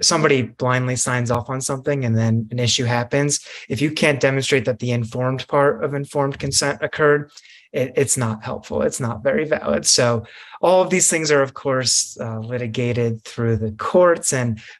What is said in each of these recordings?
somebody blindly signs off on something and then an issue happens. If you can't demonstrate that the informed part of informed consent occurred, it's not helpful. It's not very valid. So all of these things are, of course, litigated through the courts,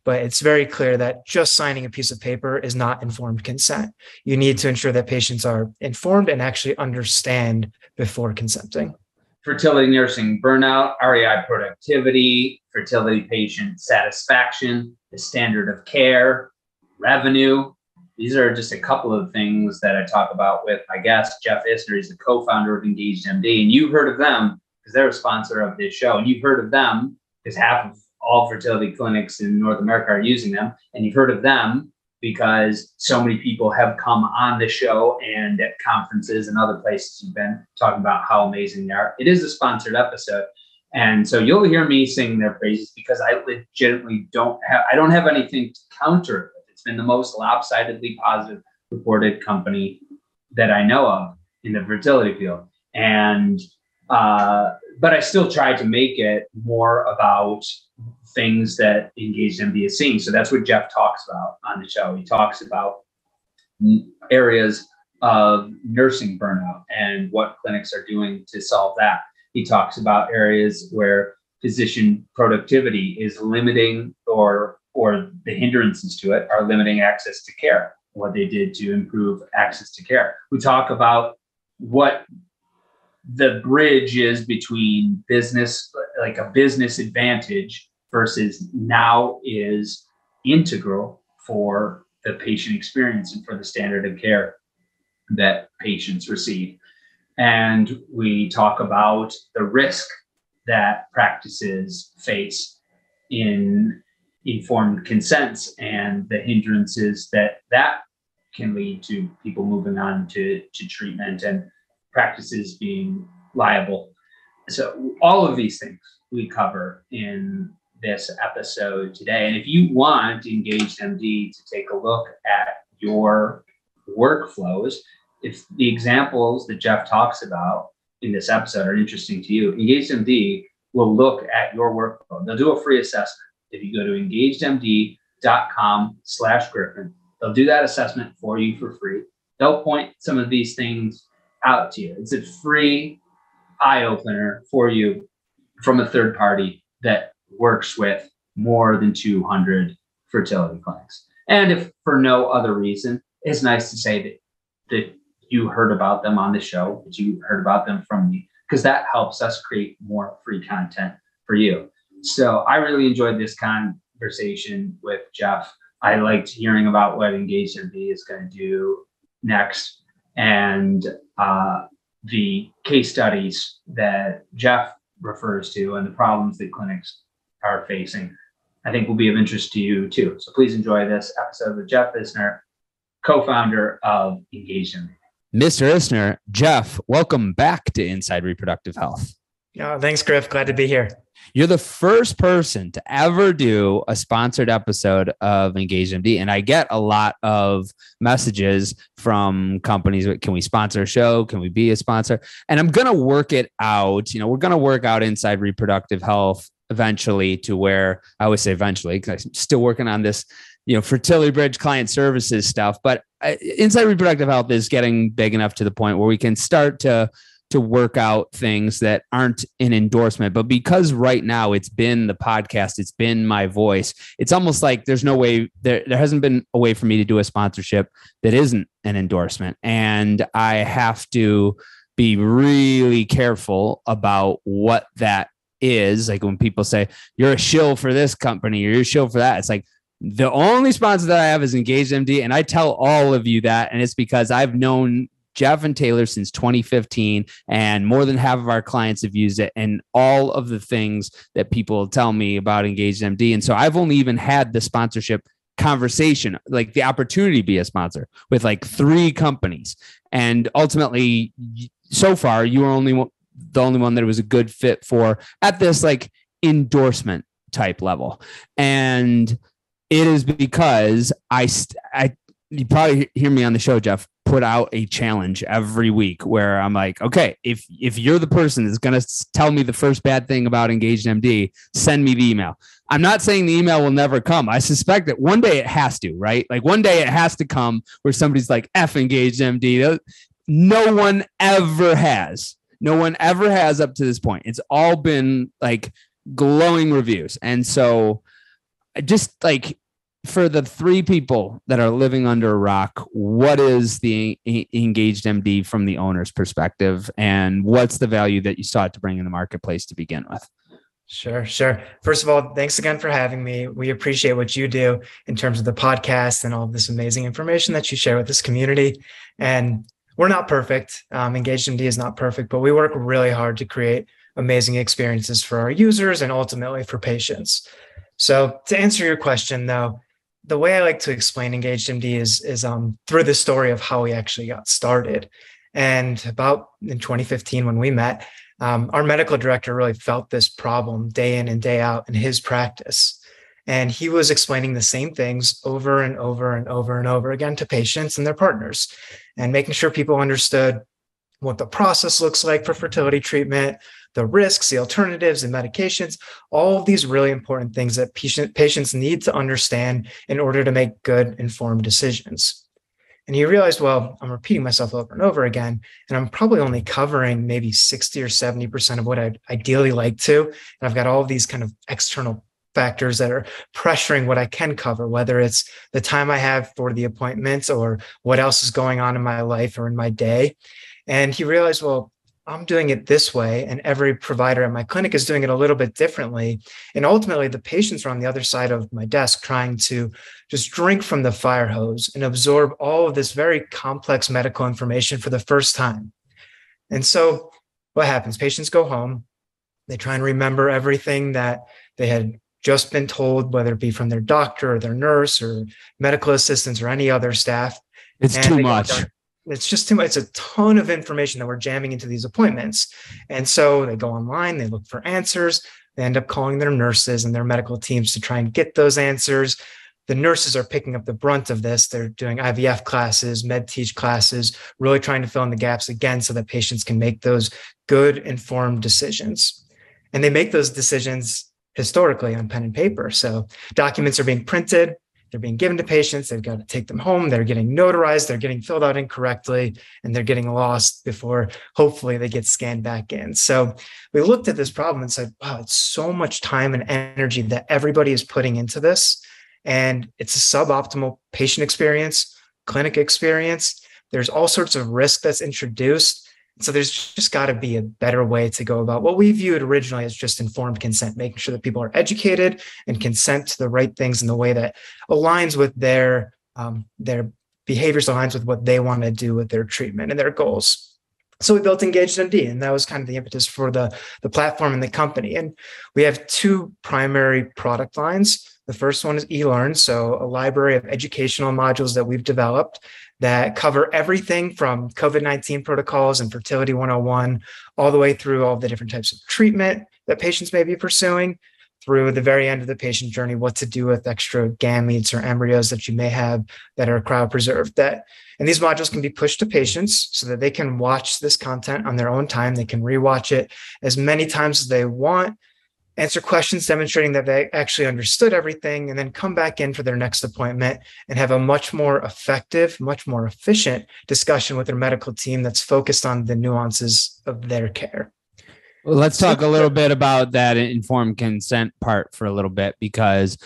but it's very clear that just signing a piece of paper is not informed consent. You need to ensure that patients are informed and actually understand before consenting. Fertility nursing burnout, REI productivity, fertility patient satisfaction, the standard of care, revenue. These are just a couple of things that I talk about with my guest, Jeff Issner. He's the co-founder of EngagedMD, and you've heard of them because they're a sponsor of this show. And you've heard of them because half of all fertility clinics in North America are using them. And you've heard of them because so many people have come on the show and at conferences and other places you've been talking about how amazing they are. It is a sponsored episode. And so you'll hear me sing their praises because I legitimately don't have anything to counter it. It's been the most lopsidedly positive reported company that I know of in the fertility field. And, but I still try to make it more about things that EngagedMD is seeing. So that's what Jeff talks about on the show. He talks about areas of nursing burnout and what clinics are doing to solve that. He talks about areas where physician productivity is limiting or the hindrances to it are limiting access to care, what they did to improve access to care. We talk about what the bridge is between business, like a business advantage versus now is integral for the patient experience and for the standard of care that patients receive. And we talk about the risk that practices face in informed consents and the hindrances that can lead to people moving on to treatment and practices being liable. So all of these things we cover in this episode today. And if you want EngagedMD to take a look at your workflows, if the examples that Jeff talks about in this episode are interesting to you, EngagedMD will look at your workflow. They'll do a free assessment. If you go to engagedmd.com/Griffin, they'll do that assessment for you for free. They'll point some of these things out to you. It's a free eye opener for you from a third party that works with more than 200 fertility clinics. And if for no other reason, it's nice to say that you heard about them on the show, that you heard about them from me, because that helps us create more free content for you. So I really enjoyed this conversation with Jeff. I liked hearing about what EngagedMD is going to do next. And the case studies that Jeff refers to and the problems that clinics are facing, I think will be of interest to you too. So please enjoy this episode with Jeff Issner, co-founder of EngagedMD. Mr. Issner, Jeff, welcome back to Inside Reproductive Health. Yeah, thanks, Griff. Glad to be here. You're the first person to ever do a sponsored episode of EngagedMD. And I get a lot of messages from companies. Can we sponsor a show? Can we be a sponsor? And I'm going to work it out. We're going to work out Inside Reproductive Health eventually to where I always say eventually, because I'm still working on this, Fertility Bridge client services stuff. But Inside Reproductive Health is getting big enough to the point where we can start to work out things that aren't an endorsement. But because right now it's been the podcast, it's been my voice, it's almost like there's no way, there hasn't been a way for me to do a sponsorship that isn't an endorsement. And I have to be really careful about what that is. Like when people say, you're a shill for this company, or you're a shill for that, it's like, the only sponsor that I have is EngagedMD. And I tell all of you that, and it's because I've known Jeff and Taylor since 2015, and more than half of our clients have used it, and all of the things that people tell me about EngagedMD. And so I've only even had the sponsorship conversation, like the opportunity to be a sponsor with like 3 companies. And ultimately, so far, you are the only one that it was a good fit for at this like endorsement type level. And it is because I you probably hear me on the show, Jeff, put out a challenge every week where I'm like, okay, if you're the person that's going to tell me the first bad thing about EngagedMD, send me the email. I'm not saying the email will never come. I suspect that one day it has to, right? Like one day it has to come where somebody's like, F EngagedMD. No one ever has. No one ever has up to this point. It's all been like glowing reviews. And so just like, for the three people that are living under a rock, what is the EngagedMD from the owner's perspective, and what's the value that you sought to bring in the marketplace to begin with? Sure. First of all, thanks again for having me. We appreciate what you do in terms of the podcast and all of this amazing information that you share with this community. And we're not perfect. EngagedMD is not perfect, but we work really hard to create amazing experiences for our users and ultimately for patients. So to answer your question, though, the way I like to explain EngagedMD is through the story of how we actually got started. And about in 2015, when we met, our medical director really felt this problem day in and day out in his practice. And he was explaining the same things over and over and over and over again to patients and their partners, and making sure people understood what the process looks like for fertility treatment, the risks, the alternatives, and medications, all of these really important things that patients need to understand in order to make good, informed decisions. And he realized, well, I'm repeating myself over and over again, and I'm probably only covering maybe 60 or 70% of what I'd ideally like to. And I've got all of these kind of external factors that are pressuring what I can cover, whether it's the time I have for the appointments or what else is going on in my life or in my day. And he realized, well, I'm doing it this way, and every provider at my clinic is doing it a little bit differently. And ultimately, the patients are on the other side of my desk trying to just drink from the fire hose and absorb all of this very complex medical information for the first time. And so what happens? Patients go home, they try and remember everything that they had just been told, whether it be from their doctor or their nurse or medical assistants or any other staff. It's too much. It's just too much. It's a ton of information that we're jamming into these appointments. And so they go online, they look for answers, they end up calling their nurses and their medical teams to try and get those answers. The nurses are picking up the brunt of this. They're doing IVF classes, med teach classes, really trying to fill in the gaps again so that patients can make those good, informed decisions. And they make those decisions historically on pen and paper. So documents are being printed, they're being given to patients, they've got to take them home, they're getting notarized, they're getting filled out incorrectly, and they're getting lost before hopefully they get scanned back in. So we looked at this problem and said, wow, it's so much time and energy that everybody is putting into this. And it's a suboptimal patient experience, clinic experience. There's all sorts of risk that's introduced. So there's just got to be a better way to go about what we viewed originally as just informed consent, making sure that people are educated and consent to the right things in the way that aligns with their behaviors, aligns with what they want to do with their treatment and their goals. So we built EngagedMD, and that was kind of the impetus for the platform and the company. And we have two primary product lines. The first one is eLearn, so a library of educational modules that we've developed that cover everything from COVID-19 protocols and Fertility 101, all the way through all the different types of treatment that patients may be pursuing, through the very end of the patient journey, what to do with extra gametes or embryos that you may have that are cryopreserved. And these modules can be pushed to patients so that they can watch this content on their own time. They can rewatch it as many times as they want, answer questions demonstrating that they actually understood everything, and then come back in for their next appointment and have a much more effective, much more efficient discussion with their medical team that's focused on the nuances of their care. Well, let's talk a little bit about that informed consent part for a little bit, because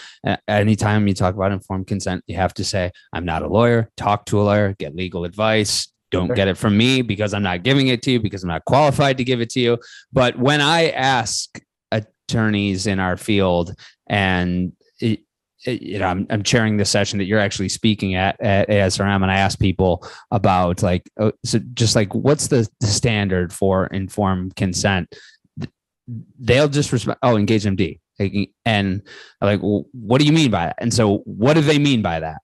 anytime you talk about informed consent, you have to say, I'm not a lawyer, talk to a lawyer, get legal advice. Don't get it from me because I'm not giving it to you, because I'm not qualified to give it to you. But when I ask attorneys in our field, and I'm chairing the session that you're actually speaking at ASRM, and I ask people about what's the standard for informed consent? They'll just respond, EngagedMD, and I'm like, well, what do you mean by that? And so, what do they mean by that?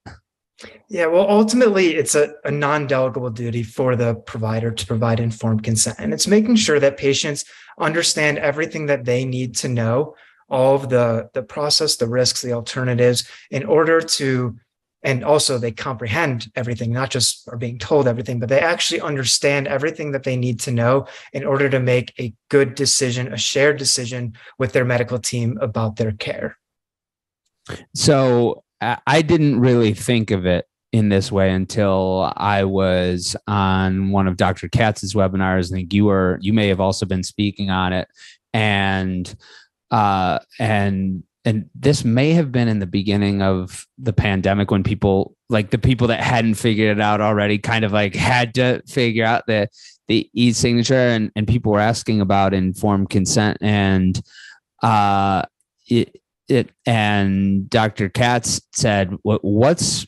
Yeah, well, ultimately, it's a non-delegable duty for the provider to provide informed consent. And it's making sure that patients understand everything that they need to know, all of the process, the risks, the alternatives, in order to And also they comprehend everything, not just are being told everything, but they actually understand everything that they need to know in order to make a good decision, a shared decision with their medical team about their care. So I didn't really think of it in this way until I was on one of Dr. Katz's webinars. I think you may have also been speaking on it. And this may have been in the beginning of the pandemic, when people, like the people that hadn't figured it out already, kind of like had to figure out the e-signature, and people were asking about informed consent. And and Dr. Katz said, what's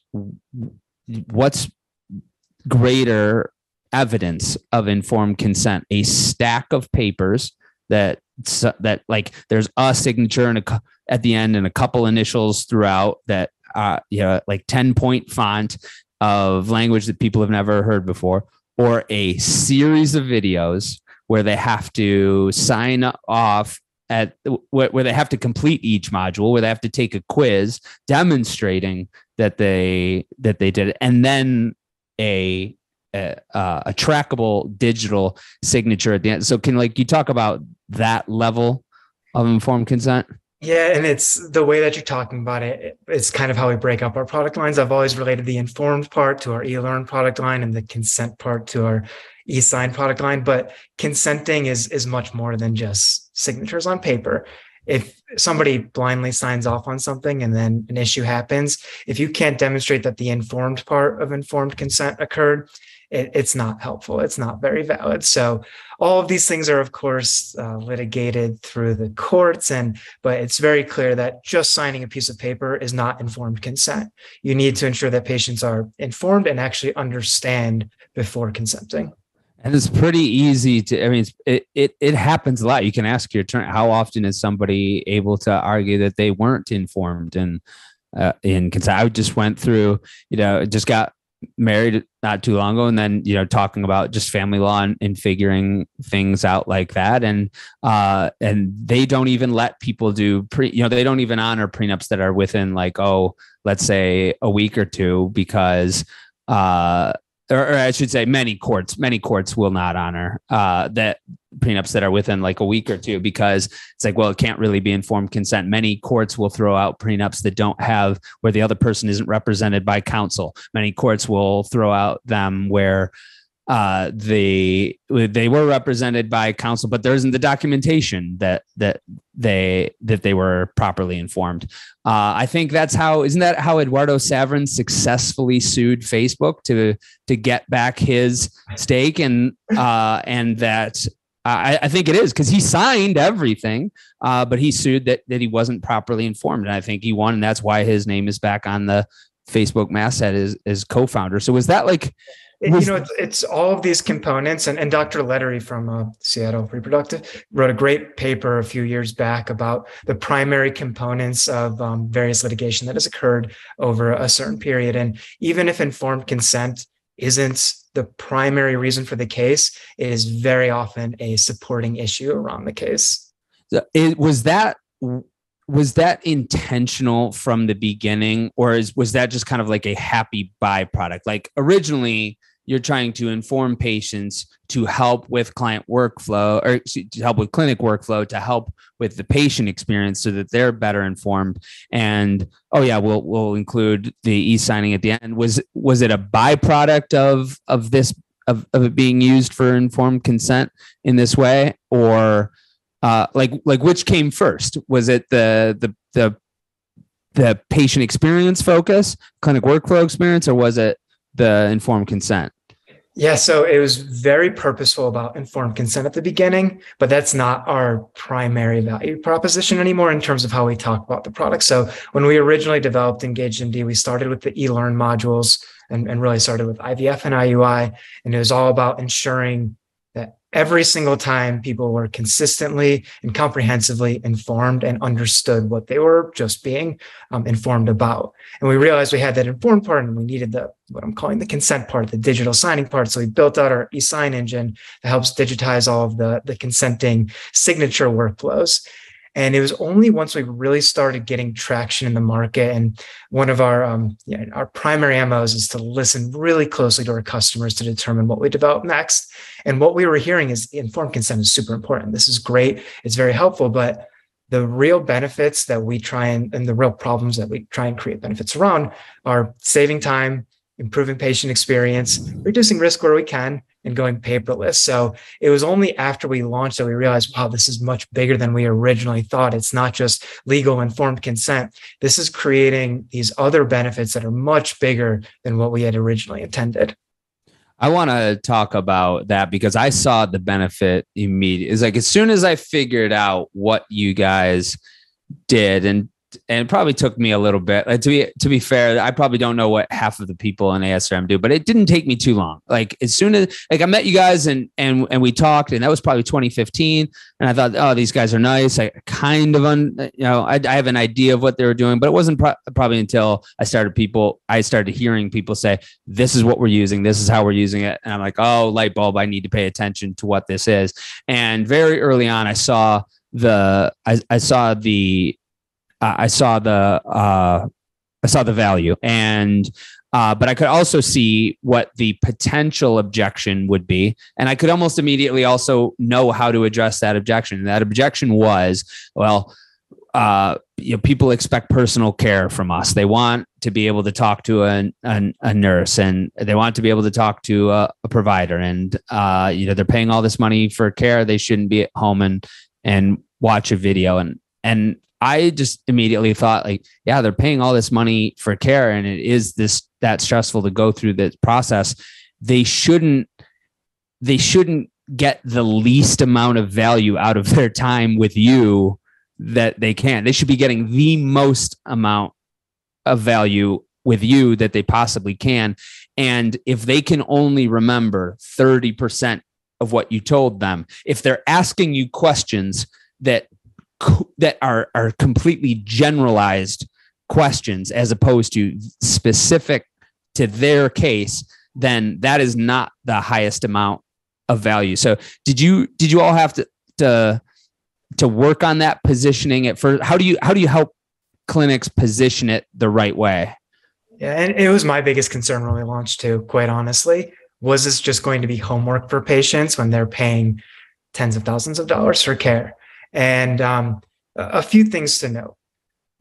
greater evidence of informed consent? A stack of papers that like there's a signature and at the end and a couple initials throughout, that like 10-point font of language that people have never heard before, or a series of videos where they have to sign off where they have to complete each module, where they have to take a quiz demonstrating that they did it, and then a trackable digital signature at the end. So can you talk about that level of informed consent? Yeah, and it's the way that you're talking about it. It's kind of how we break up our product lines. I've always related the informed part to our eLearn product line and the consent part to our eSign product line. But consenting is much more than just signatures on paper. If somebody blindly signs off on something and then an issue happens, if you can't demonstrate that the informed part of informed consent occurred, it's not helpful. It's not very valid. So all of these things are, of course, litigated through the courts, but it's very clear that just signing a piece of paper is not informed consent. You need to ensure that patients are informed and actually understand before consenting. And it's pretty easy to, I mean, it happens a lot. You can ask your attorney, how often is somebody able to argue that they weren't informed in consent? I just went through, just got married not too long ago, and then talking about just family law and figuring things out like that, and they don't even let people do they don't even honor prenups that are within let's say a week or two, because or I should say many courts will not honor that prenups that are within a week or two, because it's it can't really be informed consent. Many courts will throw out prenups that don't have, where the other person isn't represented by counsel. Many courts will throw out them where they were represented by counsel, but there isn't the documentation that they were properly informed. I think isn't that how Eduardo Saverin successfully sued Facebook to get back his stake? And that I think it is, because he signed everything, but he sued that he wasn't properly informed, and I think he won, and that's why his name is back on the Facebook masthead as co-founder. So was that it's all of these components, and Dr. Lettery from Seattle Reproductive wrote a great paper a few years back about the primary components of various litigation that has occurred over a certain period. And even if informed consent isn't the primary reason for the case, it is very often a supporting issue around the case. Was that intentional from the beginning, or was that just kind of a happy byproduct? Originally, you're trying to inform patients to help with client workflow, or to help with clinic workflow, to help with the patient experience so that they're better informed. And we'll include the e-signing at the end. Was it a byproduct of it being used for informed consent in this way, or which came first? Was it the patient experience focus, clinic workflow experience, or was it the informed consent? Yeah, so it was very purposeful about informed consent at the beginning, but that's not our primary value proposition anymore in terms of how we talk about the product. So when we originally developed EngagedMD, we started with the eLearn modules and really started with IVF and IUI, and it was all about ensuring that every single time people were consistently and comprehensively informed and understood what they were just being informed about. And we realized we had that informed part, and we needed what I'm calling the consent part, the digital signing part. So we built out our eSign engine that helps digitize all of the consenting signature workflows. And it was only once we really started getting traction in the market, and one of our primary MOs is to listen really closely to our customers to determine what we develop next. And what we were hearing is informed consent is super important. This is great. It's very helpful, but the real benefits that we try and the real problems that we try and create benefits around are saving time, improving patient experience, reducing risk where we can, and going paperless. So it was only after we launched that we realized, wow, this is much bigger than we originally thought. It's not just legal informed consent. This is creating these other benefits that are much bigger than what we had originally intended. I want to talk about that because I saw the benefit immediately. It's like as soon as I figured out what you guys did, and it probably took me a little bit. To be fair, I probably don't know what half of the people in ASRM do, but it didn't take me too long. Like as soon as I met you guys and we talked, and that was probably 2015, and I thought, oh, these guys are nice. I kind of I have an idea of what they were doing, but it wasn't probably until I started hearing people say, this is what we're using, this is how we're using it, and I'm like, oh, light bulb, I need to pay attention to what this is. And very early on, I saw the value, and but I could also see what the potential objection would be, and I could almost immediately also know how to address that objection. And that objection was, well, people expect personal care from us. They want to be able to talk to a nurse, and they want to be able to talk to a provider, and they're paying all this money for care. They shouldn't be at home and watch a video, and I just immediately thought, like, yeah, they're paying all this money for care, and it is that stressful to go through this process. They shouldn't get the least amount of value out of their time with you that they can. They should be getting the most amount of value with you that they possibly can. And if they can only remember 30% of what you told them, if they're asking you questions that are completely generalized questions as opposed to specific to their case, then that is not the highest amount of value. So did you all have to work on that positioning at first? How do you help clinics position it the right way? Yeah, and it was my biggest concern when we launched too, quite honestly. Was this just going to be homework for patients when they're paying tens of thousands of dollars for care? And a few things to note.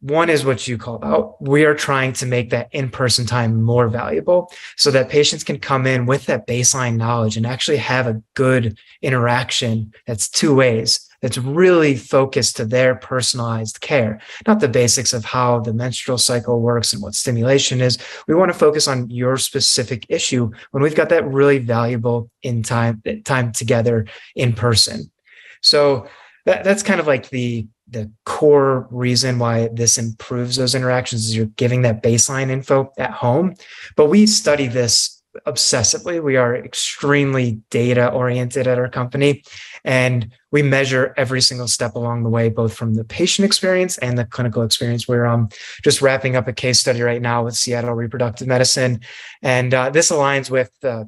One is what you called out. We are trying to make that in-person time more valuable so that patients can come in with that baseline knowledge and actually have a good interaction that's two ways, that's really focused to their personalized care, not the basics of how the menstrual cycle works and what stimulation is. We want to focus on your specific issue when we've got that really valuable time together in person. So that's kind of like the core reason why this improves those interactions is you're giving that baseline info at home. But we study this obsessively. We are extremely data oriented at our company, and we measure every single step along the way, both from the patient experience and the clinical experience. We're just wrapping up a case study right now with Seattle Reproductive Medicine, and this aligns with the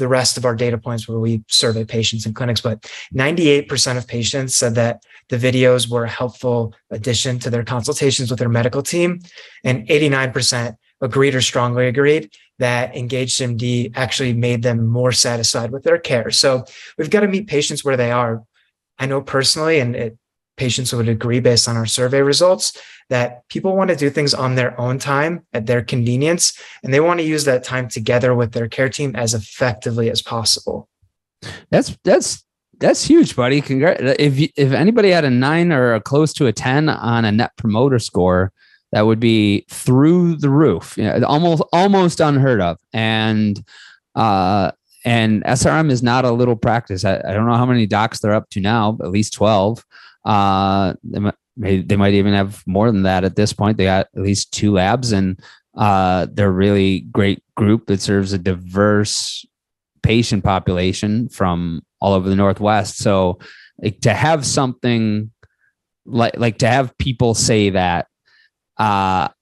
rest of our data points where we survey patients in clinics. But 98% of patients said that the videos were a helpful addition to their consultations with their medical team, and 89% agreed or strongly agreed that EngagedMD actually made them more satisfied with their care. So we've got to meet patients where they are. I know personally, and patients would agree based on our survey results, that people want to do things on their own time at their convenience, and they want to use that time together with their care team as effectively as possible. That's huge, buddy. Congrats. If anybody had a 9 or a close to a 10 on a net promoter score, that would be through the roof, almost unheard of. And SRM is not a little practice. I don't know how many docs they're up to now, but at least 12. They might even have more than that at this point. They got at least 2 labs, and they're a really great group that serves a diverse patient population from all over the Northwest. So to have something like to have people say that, I'm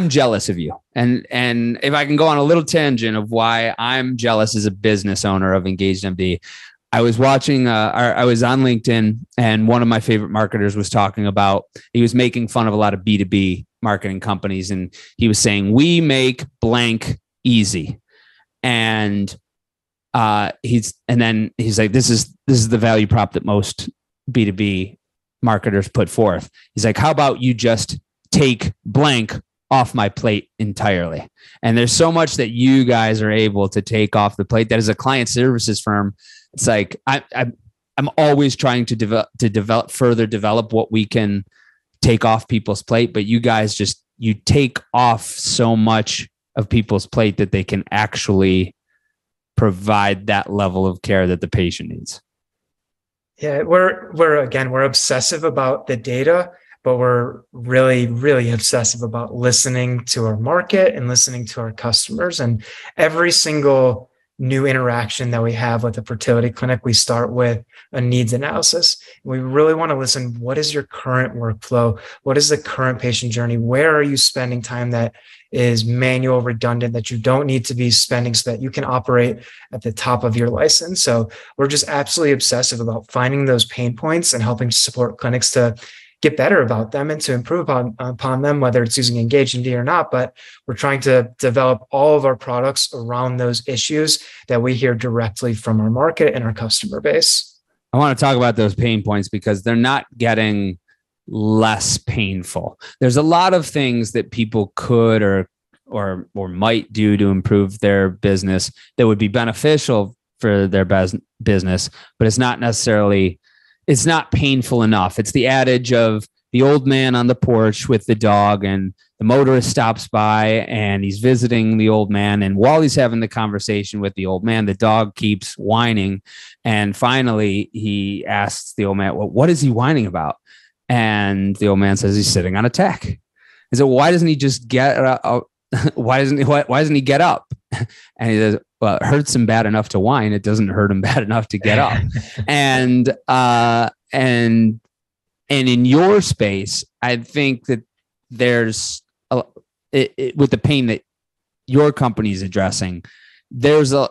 jealous of you. And if I can go on a little tangent of why I'm jealous as a business owner of EngagedMD, I was watching, I was on LinkedIn, and one of my favorite marketers was talking about, he was making fun of a lot of B2B marketing companies. And he was saying, we make blank easy. And he's like, this is the value prop that most B2B marketers put forth. He's like, how about you just take blank off my plate entirely? And there's so much that you guys are able to take off the plate that as a client services firm, it's like I'm always trying to develop what we can take off people's plate, but you guys you take off so much of people's plate that they can actually provide that level of care that the patient needs. Yeah, we're obsessive about the data, but we're really, really obsessive about listening to our market and listening to our customers. And every single new interaction that we have with a fertility clinic, we start with a needs analysis. We really want to listen. What is your current workflow? What is the current patient journey? Where are you spending time that is manual, redundant, that you don't need to be spending so that you can operate at the top of your license? So we're just absolutely obsessive about finding those pain points and helping to support clinics to get better about them and to improve upon them, whether it's using EngagedMD or not. But we're trying to develop all of our products around those issues that we hear directly from our market and our customer base. I want to talk about those pain points because they're not getting less painful. There's a lot of things that people could or might do to improve their business that would be beneficial for their business, but it's not painful enough. It's the adage of the old man on the porch with the dog, and the motorist stops by and he's visiting the old man. And while he's having the conversation with the old man, the dog keeps whining. And finally he asks the old man, well, what is he whining about? And the old man says he's sitting on a tack. And so why doesn't he just get up? Why doesn't he get up? And he says, well, it hurts him bad enough to whine. It doesn't hurt him bad enough to get up. And in your space, I think that there's with the pain that your company is addressing, there's a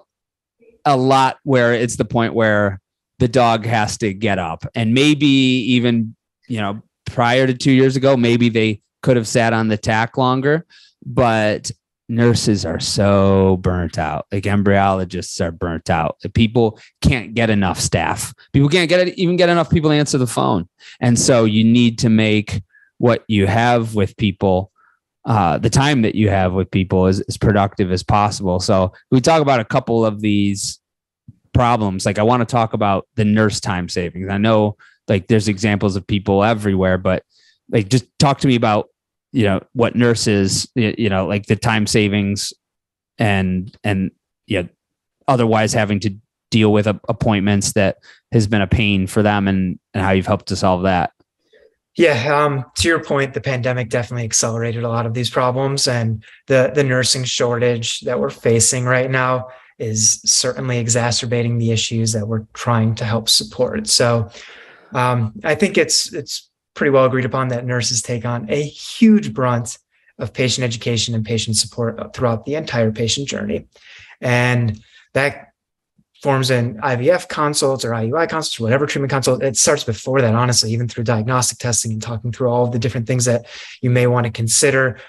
lot where it's the point where the dog has to get up. And maybe even, prior to 2 years ago, maybe they could have sat on the tack longer, but nurses are so burnt out. Like embryologists are burnt out. People can't get enough staff. People can't even get enough people to answer the phone. And so you need to make what you have with people, the time that you have with people as productive as possible. So we talk about a couple of these problems. Like I want to talk about the nurse time savings. I know like there's examples of people everywhere, but like just talk to me about what nurses, like the time savings and otherwise having to deal with appointments that has been a pain for them and how you've helped to solve that. Yeah. To your point, the pandemic definitely accelerated a lot of these problems, and the nursing shortage that we're facing right now is certainly exacerbating the issues that we're trying to help support. So I think it's pretty well agreed upon that nurses take on a huge brunt of patient education and patient support throughout the entire patient journey. And that forms in IVF consults or IUI consults, or whatever treatment consult. It starts before that, honestly, even through diagnostic testing and talking through all of the different things that you may want to consider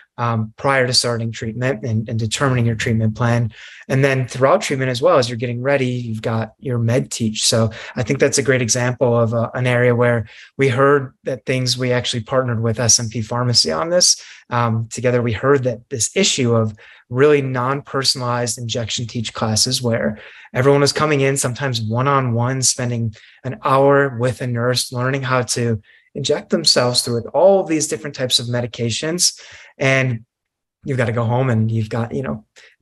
prior to starting treatment and determining your treatment plan. And then throughout treatment as well, as you're getting ready, you've got your med teach. So I think that's a great example of an area where we heard that we actually partnered with SMP Pharmacy on this. Together, we heard that this issue of really non-personalized injection teach classes where everyone was coming in, sometimes one-on-one, spending an hour with a nurse, learning how to inject themselves through all of these different types of medications. And you've got to go home and you've got,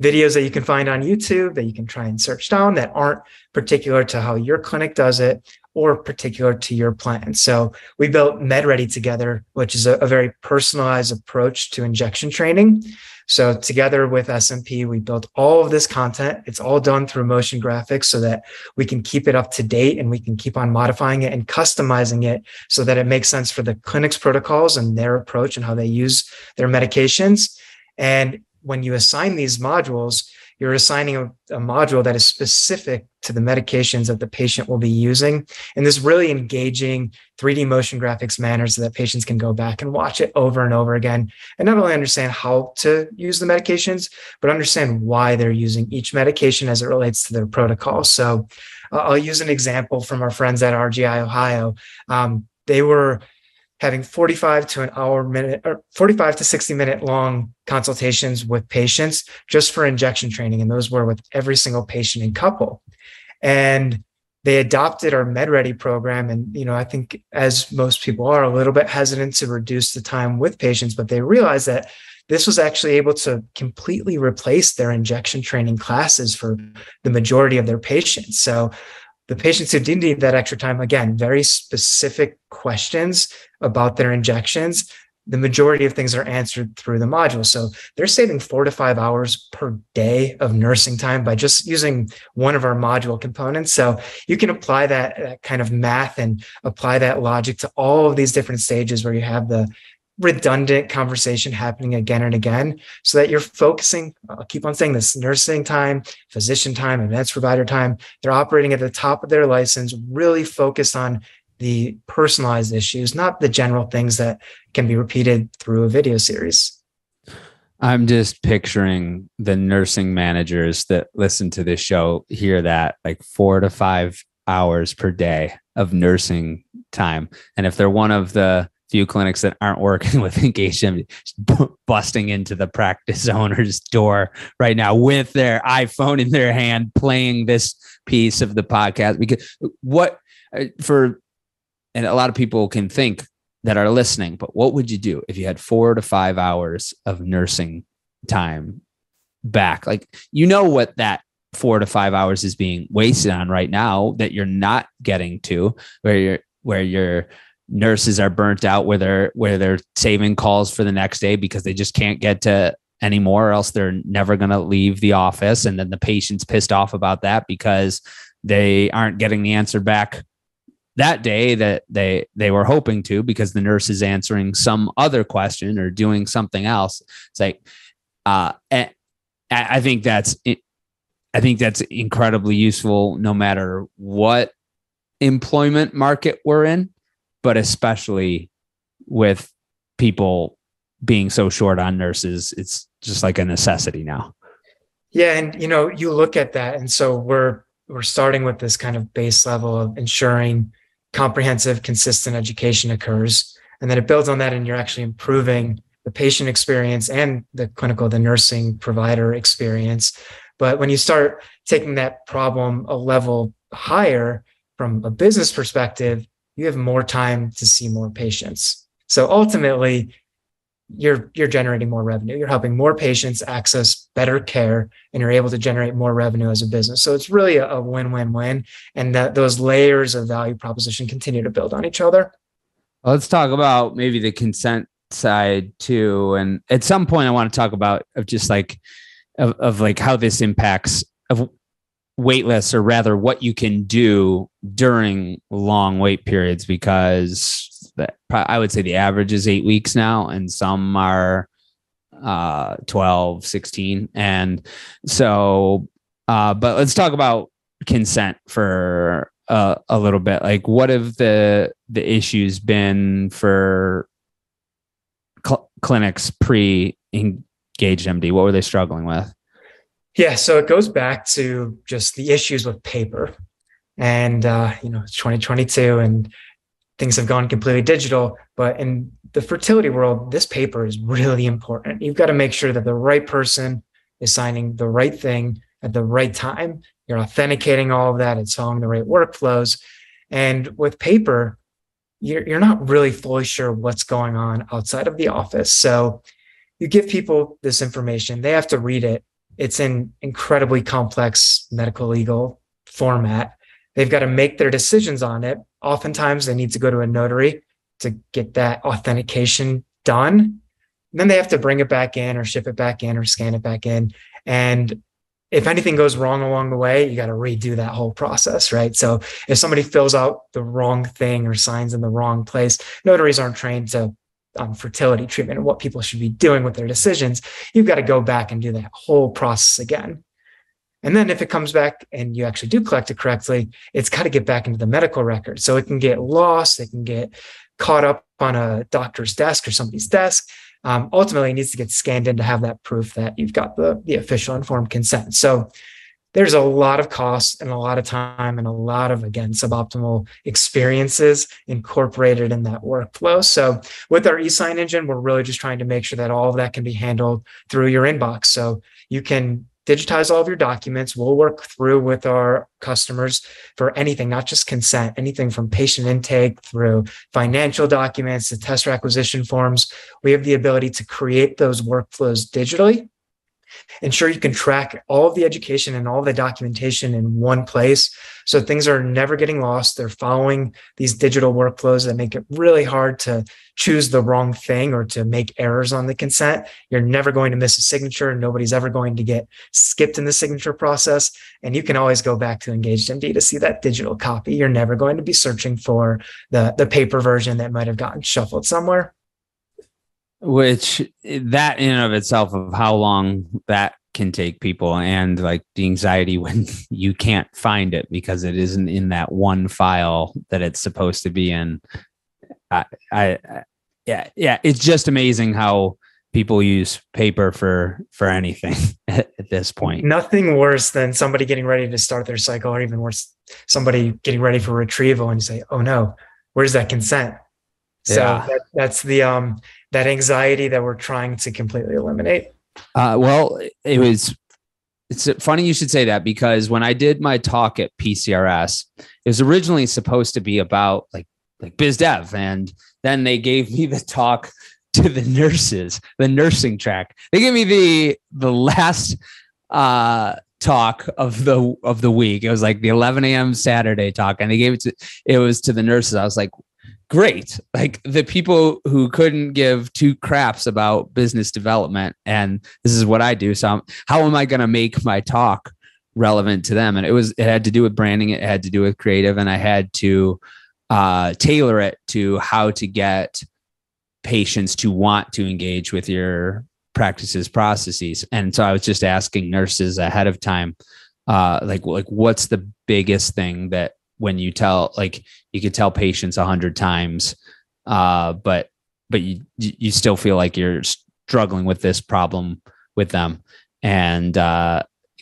videos that you can find on YouTube that you can try and search down that aren't particular to how your clinic does it or particular to your plan. So we built MedReady together, which is a very personalized approach to injection training. So together with SMP, we built all of this content. It's all done through motion graphics so that we can keep it up to date and we can keep on modifying it and customizing it so that it makes sense for the clinic's protocols and their approach and how they use their medications. And when you assign these modules, you're assigning a module that is specific to the medications that the patient will be using in this really engaging 3D motion graphics manner so that patients can go back and watch it over and over again and not only understand how to use the medications, but understand why they're using each medication as it relates to their protocol. So I'll use an example from our friends at RGI Ohio. They were having 45 to 60 minute long consultations with patients just for injection training. And those were with every single patient and couple. And they adopted our MedReady program. And, I think as most people are a little bit hesitant to reduce the time with patients, but they realized that this was actually able to completely replace their injection training classes for the majority of their patients. So the patients who did need that extra time, again, very specific questions about their injections, the majority of things are answered through the module. So they're saving 4 to 5 hours per day of nursing time by just using one of our module components. So you can apply that kind of math and apply that logic to all of these different stages where you have the redundant conversation happening again and again so that you're focusing, I'll keep on saying this, nursing time, physician time, advanced provider time. They're operating at the top of their license, really focused on the personalized issues, not the general things that can be repeated through a video series. I'm just picturing the nursing managers that listen to this show, hear that like 4 to 5 hours per day of nursing time. And if they're one of the few clinics that aren't working with EngagedMD, busting into the practice owner's door right now with their iPhone in their hand, playing this piece of the podcast. Because and a lot of people can think that are listening, but what would you do if you had 4 to 5 hours of nursing time back? Like, what that 4 to 5 hours is being wasted on right now that you're not getting to, where your nurses are burnt out, where they're saving calls for the next day because they just can't get to anymore, or else they're never going to leave the office. And then the patient's pissed off about that because they aren't getting the answer back that day that they were hoping to, because the nurse is answering some other question or doing something else. It's like, I think that's incredibly useful no matter what employment market we're in, but especially with people being so short on nurses, it's just like a necessity now. Yeah. And, you look at that. And so we're starting with this kind of base level of ensuring comprehensive, consistent education occurs. And then it builds on that, and you're actually improving the patient experience and the nursing provider experience. But when you start taking that problem a level higher from a business perspective, you have more time to see more patients. So ultimately, you're generating more revenue. You're helping more patients access better care, and you're able to generate more revenue as a business. So it's really a win-win-win. And those layers of value proposition continue to build on each other. Well, let's talk about maybe the consent side too. And at some point I want to talk about how this impacts of wait lists, or rather what you can do during long wait periods, because I would say the average is 8 weeks now, and some are 12, 16. And so, but let's talk about consent for a little bit. Like, what have the issues been for clinics pre-EngagedMD? What were they struggling with? Yeah, so it goes back to just the issues with paper. And, it's 2022 and things have gone completely digital. But in the fertility world, this paper is really important. You've got to make sure that the right person is signing the right thing at the right time. You're authenticating all of that. It's following the right workflows. And with paper, you're not really fully sure what's going on outside of the office. So you give people this information. They have to read it. It's in incredibly complex medical legal format. They've got to make their decisions on it. Oftentimes they need to go to a notary to get that authentication done. And then they have to bring it back in, or ship it back in, or scan it back in. And if anything goes wrong along the way, you got to redo that whole process, right? So if somebody fills out the wrong thing or signs in the wrong place, notaries aren't trained on fertility treatment and what people should be doing with their decisions. You've got to go back and do that whole process again. And then if it comes back and you actually do collect it correctly, it's got to get back into the medical record. So it can get lost. It can get caught up on a doctor's desk or somebody's desk. Ultimately, it needs to get scanned in to have that proof that you've got the official informed consent. So there's a lot of costs and a lot of time and a lot of, again, suboptimal experiences incorporated in that workflow. So with our e-sign engine, we're really just trying to make sure that all of that can be handled through your inbox. So you can digitize all of your documents. We'll work through with our customers for anything, not just consent, anything from patient intake through financial documents to test requisition forms. We have the ability to create those workflows digitally. Ensure you can track all of the education and all of the documentation in one place. So things are never getting lost. They're following these digital workflows that make it really hard to choose the wrong thing or to make errors on the consent. You're never going to miss a signature. Nobody's ever going to get skipped in the signature process. And you can always go back to EngagedMD to see that digital copy. You're never going to be searching for the paper version that might have gotten shuffled somewhere. Which that in and of itself of how long that can take people and like the anxiety when you can't find it because it isn't in that one file that it's supposed to be in. Yeah. It's just amazing how people use paper for anything at this point. Nothing worse than somebody getting ready to start their cycle, or even worse, somebody getting ready for retrieval and you say, "Oh no, where's that consent?" So that's the that anxiety that we're trying to completely eliminate. Well, it's funny you should say that, because when I did my talk at PCRS, it was originally supposed to be about like biz dev, and then they gave me the talk to the nurses, the nursing track. They gave me the last talk of the week. It was like the 11 a.m. Saturday talk, and they gave it was to the nurses. I was like, great. Like the people who couldn't give two craps about business development. And this is what I do. So how am I going to make my talk relevant to them? And it had to do with branding. It had to do with creative. And I had to tailor it to how to get patients to want to engage with your practices, processes. And so I was just asking nurses ahead of time, like what's the biggest thing that when you tell, like you could tell patients 100 times, but you still feel like you're struggling with this problem with them. And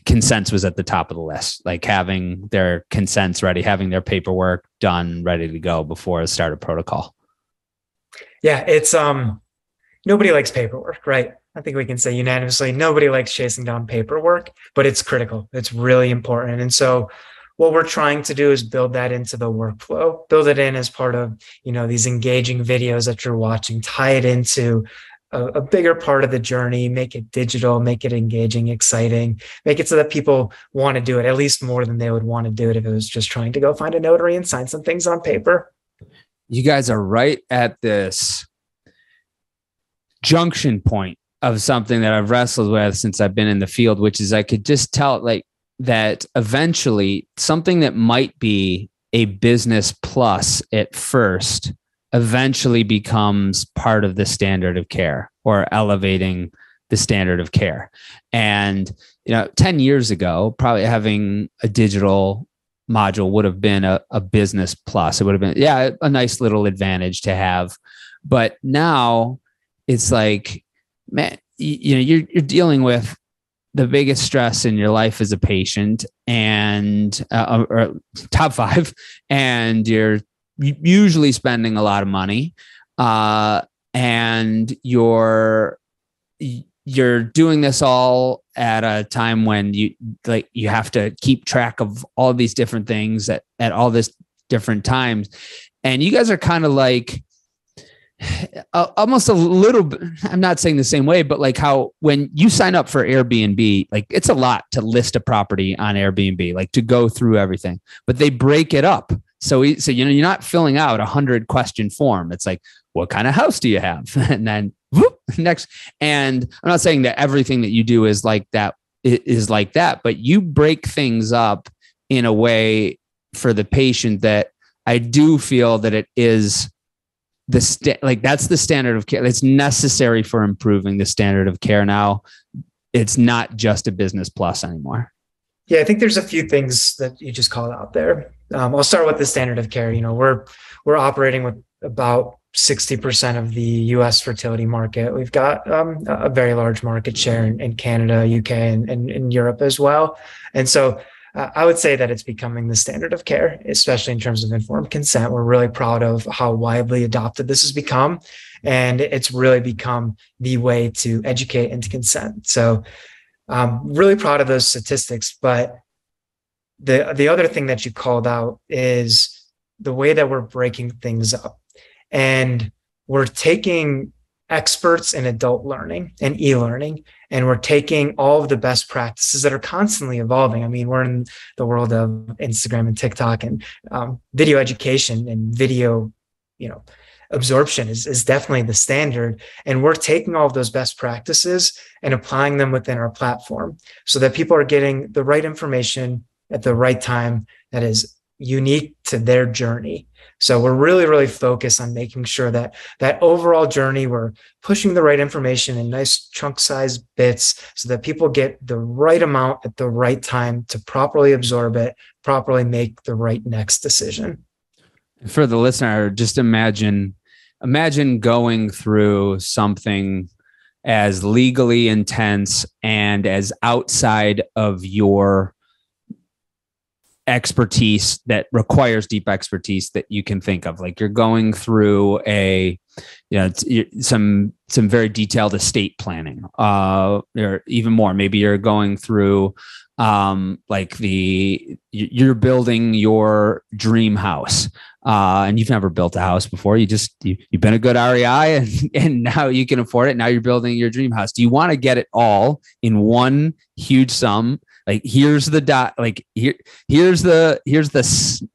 consents was at the top of the list, like having their consents ready, having their paperwork done, ready to go before the start of protocol. Yeah, it's nobody likes paperwork, right? I think we can say unanimously, nobody likes chasing down paperwork, but it's critical. It's really important. And so what we're trying to do is build that into the workflow, build it in as part of, these engaging videos that you're watching, tie it into a bigger part of the journey, make it digital, make it engaging, exciting, make it so that people want to do it at least more than they would want to do it if it was just trying to go find a notary and sign some things on paper. You guys are right at this junction point of something that I've wrestled with since I've been in the field, which is I could just tell that eventually something that might be a business plus at first eventually becomes part of the standard of care or elevating the standard of care. And, 10 years ago, probably having a digital module would have been a business plus. It would have been, a nice little advantage to have. But now it's like, man, you're dealing with the biggest stress in your life as a patient and or top 5, and you're usually spending a lot of money, and you're doing this all at a time when you have to keep track of all these different things at all this different times. And you guys are kind of like almost a little bit, I'm not saying the same way, but like how when you sign up for Airbnb, like it's a lot to list a property on Airbnb, like to go through everything, but they break it up. So you're not filling out 100 question form. It's like, what kind of house do you have? And then whoop, next. And I'm not saying that everything that you do is like that, but you break things up in a way for the patient that I do feel that it is that's the standard of care. It's necessary for improving the standard of care. Now it's not just a business plus anymore. Yeah, I think there's a few things that you just called out there. I'll start with the standard of care. We're operating with about 60% of the U.S. fertility market. We've got a very large market share in Canada, UK, and in Europe as well. And so I would say that it's becoming the standard of care, especially in terms of informed consent. We're really proud of how widely adopted this has become, and it's really become the way to educate into consent. So I'm really proud of those statistics. But the other thing that you called out is the way that we're breaking things up. And we're taking experts in adult learning and e-learning, and we're taking all of the best practices that are constantly evolving. I mean, we're in the world of Instagram and TikTok, and video education and video, absorption is definitely the standard. And we're taking all of those best practices and applying them within our platform so that people are getting the right information at the right time that is unique to their journey. So we're really, really focused on making sure that overall journey, we're pushing the right information in nice chunk size bits so that people get the right amount at the right time to properly absorb it, properly make the right next decision. For the listener, just imagine going through something as legally intense and as outside of your expertise that requires deep expertise that you can think of. Like you're going through some very detailed estate planning, or even more. Maybe you're going through you're building your dream house, and you've never built a house before. You've been a good REI and now you can afford it. Now you're building your dream house. Do you want to get it all in one huge sum? Like here's the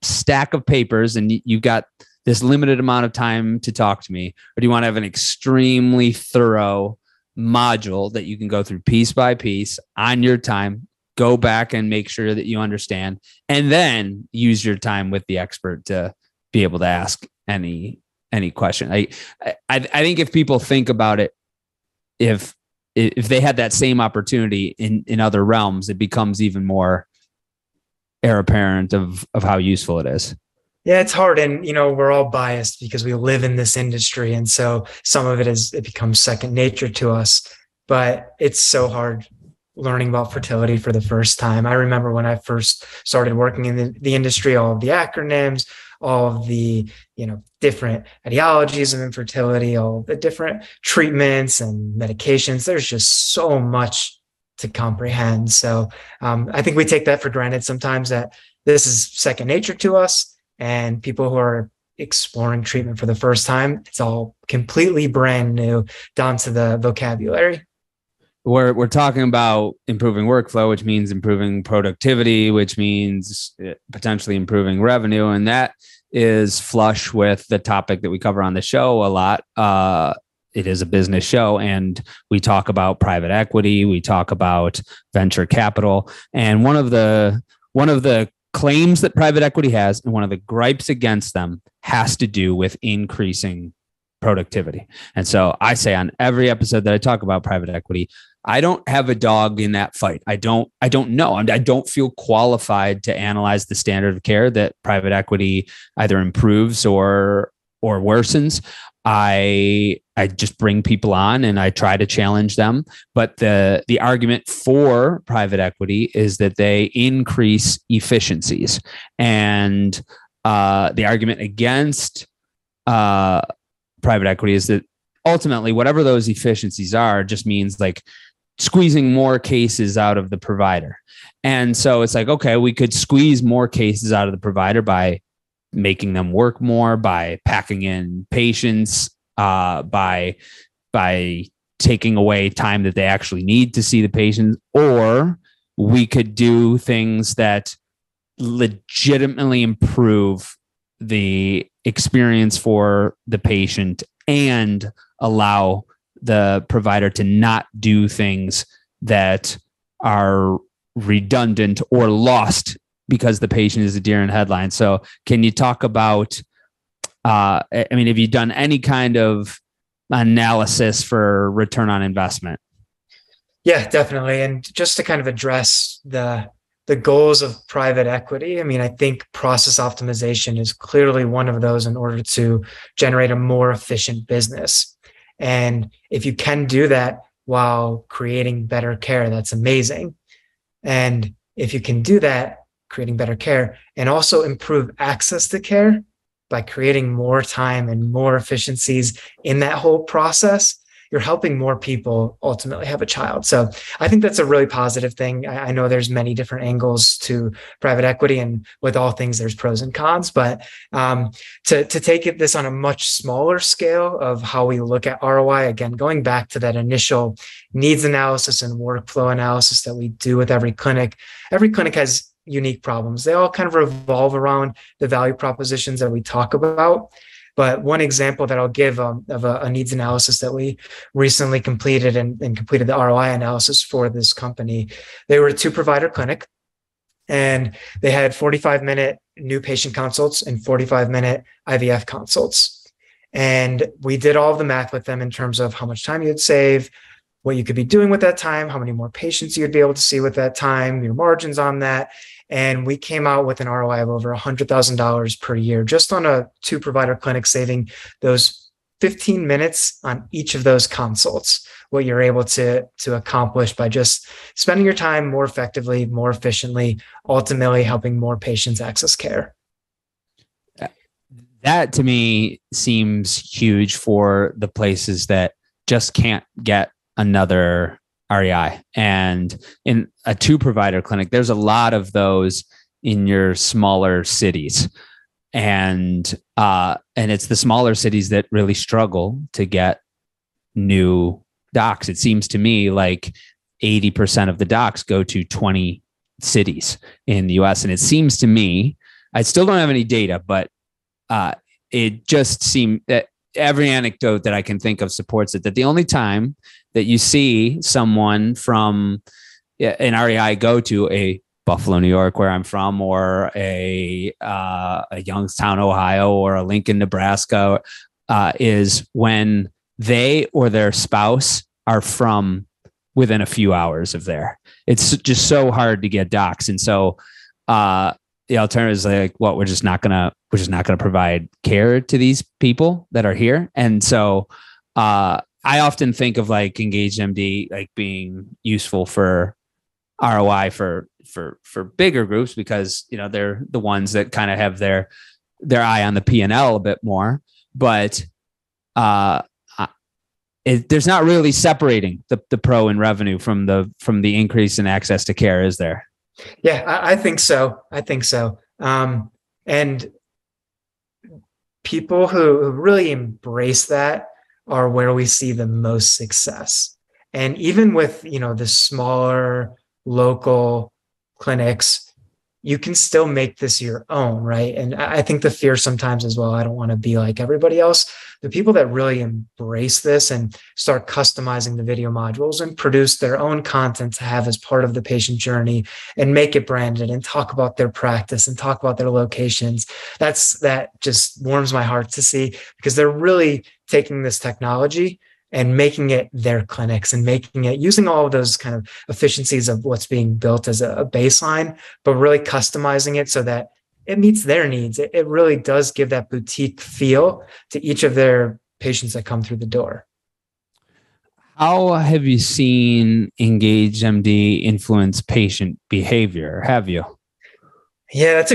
stack of papers, and you've got this limited amount of time to talk to me? Or do you want to have an extremely thorough module that you can go through piece by piece on your time, go back and make sure that you understand, and then use your time with the expert to be able to ask any question? I think if people think about it, if they had that same opportunity in other realms, it becomes even more heir apparent of how useful it is. Yeah, it's hard. And, we're all biased because we live in this industry. And so some of it becomes second nature to us, but it's so hard learning about fertility for the first time. I remember when I first started working in the industry, all of the acronyms, all of the, different etiologies of infertility, all the different treatments and medications. There's just so much to comprehend. So I think we take that for granted sometimes, that this is second nature to us, and people who are exploring treatment for the first time, it's all completely brand new down to the vocabulary. We're talking about improving workflow, which means improving productivity, which means potentially improving revenue. And that is flush with the topic that we cover on the show a lot. It is a business show, and we talk about private equity. We talk about venture capital. And one of the claims that private equity has, and one of the gripes against them, has to do with increasing productivity. And so I say on every episode that I talk about private equity, I don't have a dog in that fight. I don't know. I don't feel qualified to analyze the standard of care that private equity either improves or worsens. I just bring people on and I try to challenge them. But the argument for private equity is that they increase efficiencies. And the argument against private equity is that ultimately whatever those efficiencies are just means like squeezing more cases out of the provider. And so it's like, okay, we could squeeze more cases out of the provider by making them work more, by packing in patients, by taking away time that they actually need to see the patients. Or we could do things that legitimately improve the experience for the patient and allow the provider to not do things that are redundant or lost because the patient is a deer in headline. So can you talk about, have you done any kind of analysis for return on investment? Yeah, definitely. And just to kind of address the the goals of private equity, I mean, I think process optimization is clearly one of those in order to generate a more efficient business. And if you can do that while creating better care, that's amazing. And if you can do that, creating better care, and also improve access to care by creating more time and more efficiencies in that whole process, you're helping more people ultimately have a child. So I think that's a really positive thing. I know there's many different angles to private equity, and with all things, there's pros and cons, but to take this on a much smaller scale of how we look at ROI, again, going back to that initial needs analysis and workflow analysis that we do with every clinic has unique problems. They all kind of revolve around the value propositions that we talk about. But one example that I'll give of a needs analysis that we recently completed and completed the ROI analysis for this company, they were a 2-provider clinic, and they had 45-minute new patient consults and 45-minute IVF consults. And we did all of the math with them in terms of how much time you'd save, what you could be doing with that time, how many more patients you'd be able to see with that time, your margins on that. And we came out with an ROI of over $100,000 per year, just on a 2-provider clinic, saving those 15 minutes on each of those consults, what you're able to accomplish by just spending your time more effectively, more efficiently, ultimately helping more patients access care. That to me seems huge for the places that just can't get another REI. And in a 2-provider clinic, there's a lot of those in your smaller cities. And it's the smaller cities that really struggle to get new docs. It seems to me like 80% of the docs go to 20 cities in the US. And it seems to me, I still don't have any data, but it just seemed that every anecdote that I can think of supports it, that the only time that you see someone from an REI go to a Buffalo, New York, where I'm from, or a Youngstown, Ohio, or a Lincoln, Nebraska, is when they or their spouse are from within a few hours of there. It's just so hard to get docs. And so the alternative is like, what, we're just not gonna provide care to these people that are here. And so I often think of like EngagedMD like being useful for ROI for bigger groups, because they're the ones that kind of have their eye on the P&L a bit more. But there's not really separating the pro in revenue from the increase in access to care, is there? Yeah, I think so. And people who really embrace that are where we see the most success. And even with, the smaller local clinics, you can still make this your own, right? And I think the fear sometimes as well, I don't want to be like everybody else. The people that really embrace this and start customizing the video modules and produce their own content to have as part of the patient journey and make it branded and talk about their practice and talk about their locations, that just warms my heart to see, because they're really taking this technology and making it their clinics and making it using all of those kind of efficiencies of what's being built as a baseline, but really customizing it so that it meets their needs. It really does give that boutique feel to each of their patients that come through the door. How have you seen EngagedMD influence patient behavior? Have you? Yeah, that's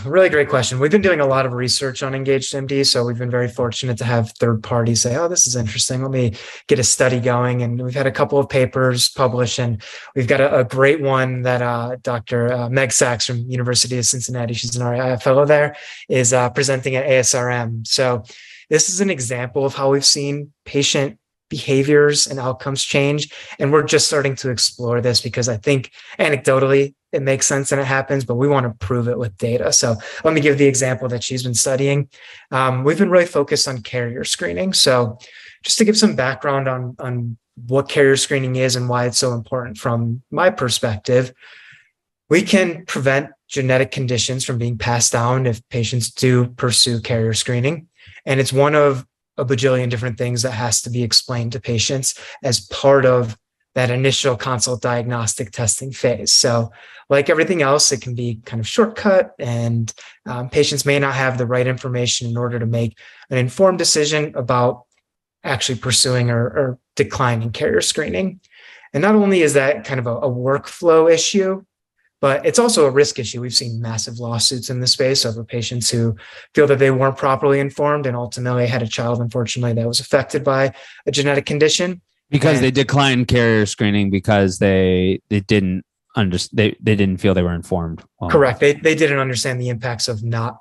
really great question. We've been doing a lot of research on EngagedMD, so we've been very fortunate to have third parties say, "Oh, this is interesting. Let me get a study going." And we've had a couple of papers published, and we've got a great one that Dr. Meg Sachs from University of Cincinnati, she's an REI fellow there, is presenting at ASRM. So this is an example of how we've seen patient behaviors and outcomes change. And we're just starting to explore this because I think anecdotally it makes sense and it happens, but we want to prove it with data. So let me give the example that she's been studying. We've been really focused on carrier screening. So just to give some background on what carrier screening is and why it's so important from my perspective, we can prevent genetic conditions from being passed down if patients do pursue carrier screening. And it's one of a bajillion different things that has to be explained to patients as part of that initial consult diagnostic testing phase. So like everything else, it can be kind of shortcut, and patients may not have the right information in order to make an informed decision about actually pursuing or declining carrier screening. And not only is that kind of a workflow issue, but it's also a risk issue. We've seen massive lawsuits in this space over patients who feel that they weren't properly informed and ultimately had a child, unfortunately, that was affected by a genetic condition. Because they declined carrier screening because they didn't they didn't feel they were informed. Well, correct. They didn't understand the impacts of not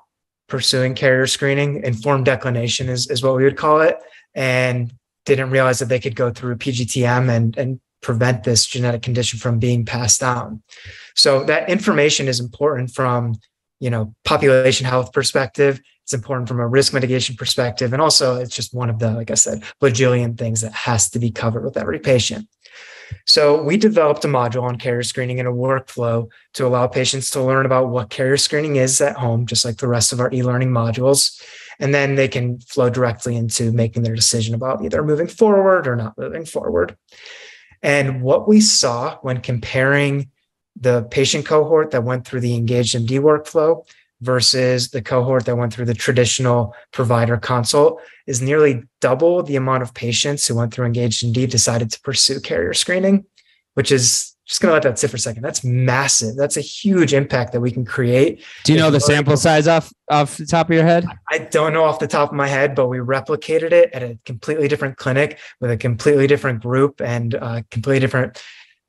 pursuing carrier screening. Informed declination is what we would call it, and didn't realize that they could go through PGTM and prevent this genetic condition from being passed down. So that information is important from, population health perspective. It's important from a risk mitigation perspective. And also it's just one of the, like I said, bajillion things that has to be covered with every patient. So we developed a module on carrier screening and a workflow to allow patients to learn about what carrier screening is at home, just like the rest of our e-learning modules. And then they can flow directly into making their decision about either moving forward or not moving forward. And what we saw when comparing the patient cohort that went through the EngagedMD workflow versus the cohort that went through the traditional provider consult is nearly double the amount of patients who went through EngagedMD decided to pursue carrier screening, which is just going to let that sit for a second. That's massive. That's a huge impact that we can create. Do you know the sample size off the top of your head? I don't know off the top of my head, but we replicated it at a completely different clinic with a completely different group and completely different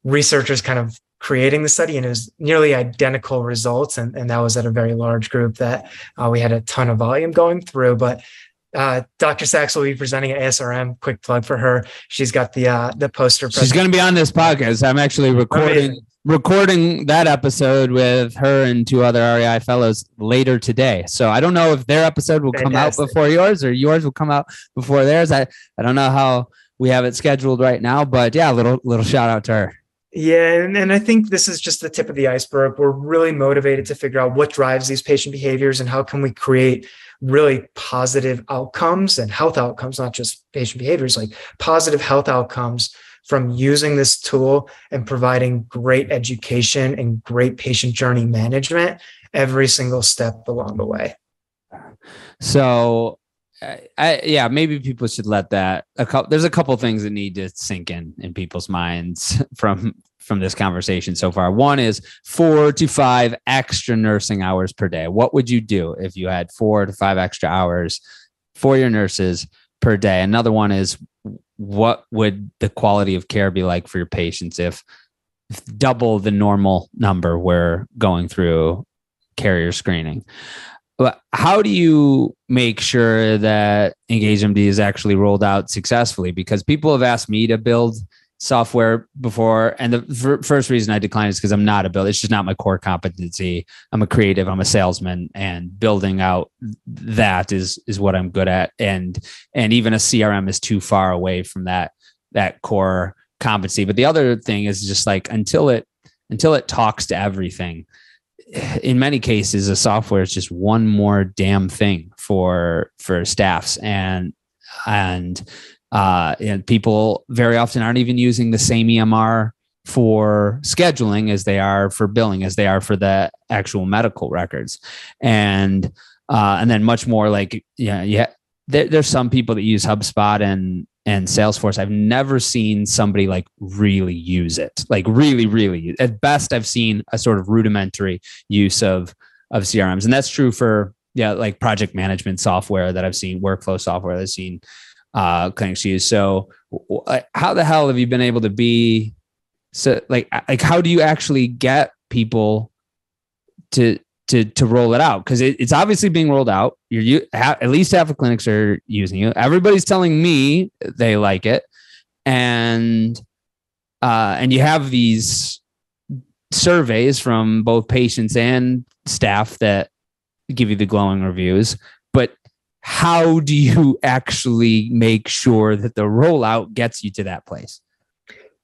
researchers kind of creating the study, and it was nearly identical results. And that was at a very large group that we had a ton of volume going through. But Dr. Sachs will be presenting at ASRM. Quick plug for her. She's got the poster. She's going to be on this podcast. I'm actually recording that episode with her and two other REI fellows later today. So I don't know if their episode will come out before yours or yours will come out before theirs. I don't know how we have it scheduled right now, but yeah, little shout out to her. Yeah. And I think this is just the tip of the iceberg. We're really motivated to figure out what drives these patient behaviors and how can we create really positive outcomes and health outcomes, not just patient behaviors, like positive health outcomes from using this tool and providing great education and great patient journey management every single step along the way. So maybe people should let that. There's a couple things that need to sink in people's minds from this conversation so far. One is 4 to 5 extra nursing hours per day. What would you do if you had 4 to 5 extra hours for your nurses per day? Another one is, what would the quality of care be like for your patients if double the normal number we're going through carrier screening? But how do you make sure that EngagedMD is actually rolled out successfully? Because people have asked me to build software before, and the first reason I declined is because I'm not a builder. It's just not my core competency. I'm a creative. I'm a salesman, and building out that is what I'm good at. And even a CRM is too far away from that core competency. But the other thing is just like until it talks to everything. In many cases, a software is just one more damn thing for staffs, and people very often aren't even using the same EMR for scheduling as they are for billing, as they are for the actual medical records, and then much more like there's some people that use HubSpot and Salesforce. I've never seen somebody like really use it, like really. At best, I've seen a sort of rudimentary use of CRMs. And that's true for, like project management software that I've seen, workflow software that I've seen clinics use. So how the hell have you been able to be so like how do you actually get people to roll it out? Because it's obviously being rolled out. At least half of clinics are using it. Everybody's telling me they like it, and you have these surveys from both patients and staff that give you the glowing reviews. But how do you actually make sure that the rollout gets you to that place?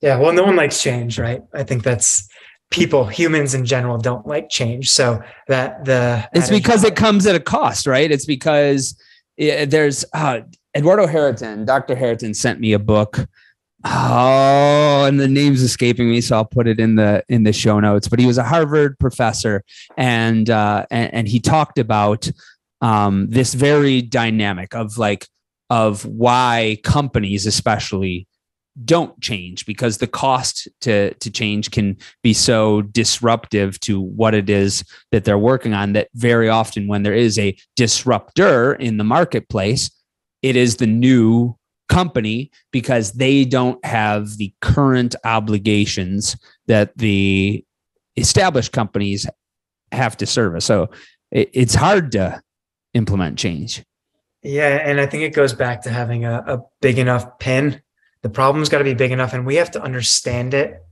Yeah, well, no one likes change, right? I think that's humans in general don't like change. So it's because it comes at a cost, right? It's because there's Dr. Harrington sent me a book Oh, and the name's escaping me, so I'll put it in the show notes. But he was a Harvard professor, and he talked about this very dynamic of why companies, especially, don't change, because the cost to change can be so disruptive to what it is that they're working on, that very often when there is a disruptor in the marketplace, it is the new company, because they don't have the current obligations that the established companies have to service. So it's hard to implement change. Yeah. And I think it goes back to having a big enough pin. The problem's got to be big enough, and we have to understand it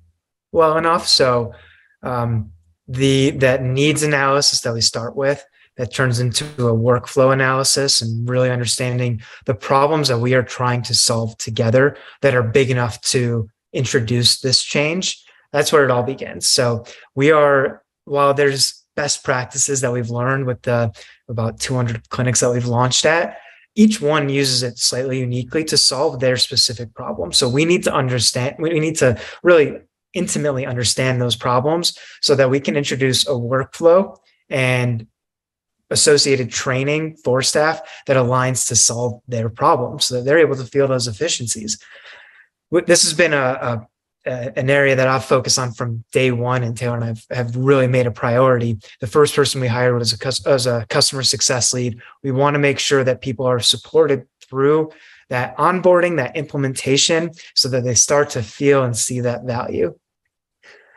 well enough. So that needs analysis that we start with, that turns into a workflow analysis, and really understanding the problems that we are trying to solve together that are big enough to introduce this change. That's where it all begins. So while there's best practices that we've learned with the about 200 clinics that we've launched at, each one uses it slightly uniquely to solve their specific problem. So we need to really intimately understand those problems so that we can introduce a workflow and associated training for staff that aligns to solve their problems, so that they're able to feel those efficiencies. This has been an area that I've focused on from day one, and Taylor and I have really made a priority. The first person we hired was as a customer success lead. We want to make sure that people are supported through that onboarding, that implementation, so that they start to feel and see that value.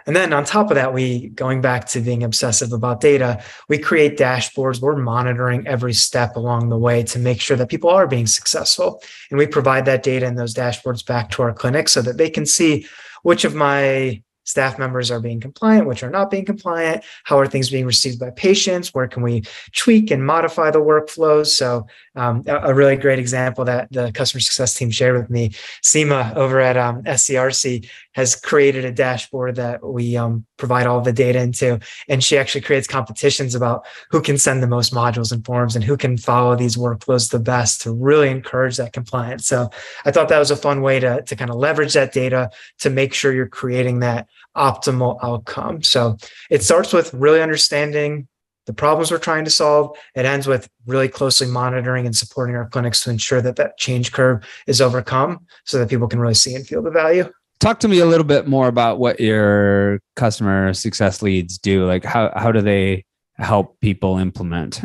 And then on top of that, going back to being obsessive about data, we create dashboards. We're monitoring every step along the way to make sure that people are being successful. And we provide that data in those dashboards back to our clinics so that they can see which of my staff members are being compliant, which are not being compliant, how are things being received by patients, where can we tweak and modify the workflows. So a really great example that the customer success team shared with me, Seema over at SCRC has created a dashboard that we provide all the data into, and she actually creates competitions about who can send the most modules and forms and who can follow these workflows the best to really encourage that compliance. So I thought that was a fun way to kind of leverage that data to make sure you're creating that optimal outcome. So it starts with really understanding the problems we're trying to solve. It ends with really closely monitoring and supporting our clinics to ensure that that change curve is overcome so that people can really see and feel the value. Talk to me a little bit more about what your customer success leads do. Like how do they help people implement?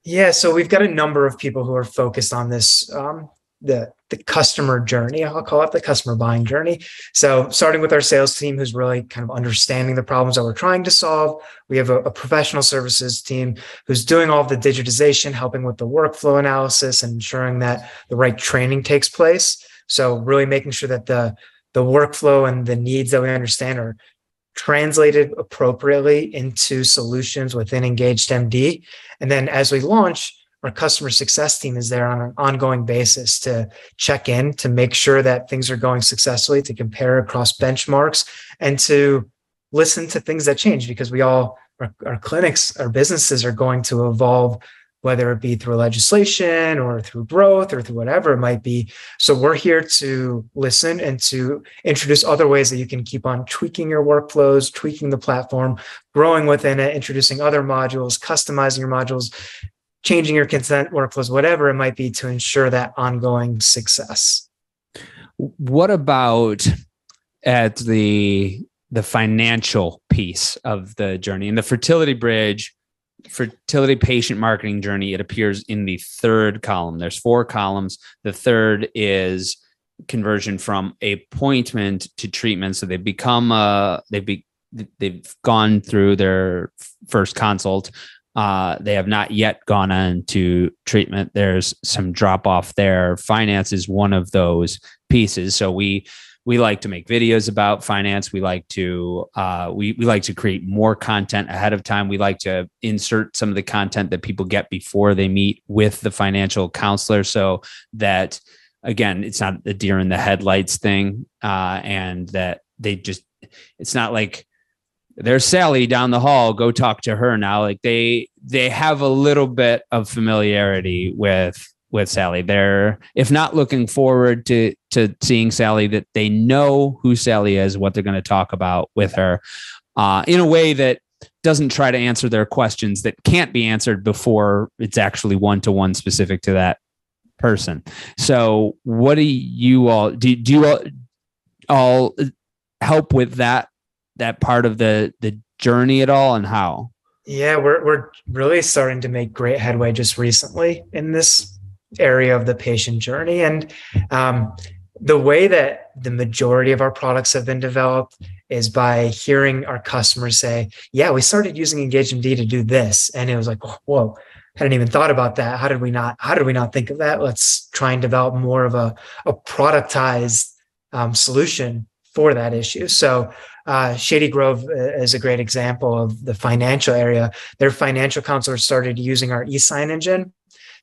Yeah, so we've got a number of people who are focused on this, the customer journey. I'll call it the customer buying journey. So starting with our sales team, who's really kind of understanding the problems that we're trying to solve. We have a professional services team who's doing all of the digitization, helping with the workflow analysis and ensuring that the right training takes place. So really making sure that the workflow and the needs that we understand are translated appropriately into solutions within EngagedMD. And then as we launch, our customer success team is there on an ongoing basis to check in, to make sure that things are going successfully, to compare across benchmarks, and to listen to things that change, because our clinics, our businesses are going to evolve, whether it be through legislation or through growth or through whatever it might be. So we're here to listen and to introduce other ways that you can keep on tweaking your workflows, tweaking the platform, growing within it, introducing other modules, customizing your modules, changing your consent workflows, whatever it might be, to ensure that ongoing success. What about at the financial piece of the journey? In the fertility bridge, fertility patient marketing journey, it appears in the third column. There's 4 columns. The third is conversion from appointment to treatment. So they become they've gone through their first consult. They have not yet gone on to treatment. There's some drop off there. Finance is one of those pieces. So we like to make videos about finance. We like to we like to create more content ahead of time. We like to insert some of the content that people get before they meet with the financial counselor, so that, again, it's not the deer in the headlights thing, and that it's not like, there's Sally down the hall, go talk to her now. Like they have a little bit of familiarity with with Sally. They're, if not looking forward to seeing Sally, that they know who Sally is, what they're going to talk about with her, in a way that doesn't try to answer their questions that can't be answered before it's actually one-to-one specific to that person. So what do you all do? Do you all help with that part of the journey at all, and how? Yeah, we're really starting to make great headway just recently in this area of the patient journey. And the way that the majority of our products have been developed is by hearing our customers say, yeah, we started using EngagedMD to do this. And it was like, whoa, I hadn't even thought about that. How did we not think of that? Let's try and develop more of a productized solution for that issue. So Shady Grove is a great example of the financial area. Their financial counselors started using our e-sign engine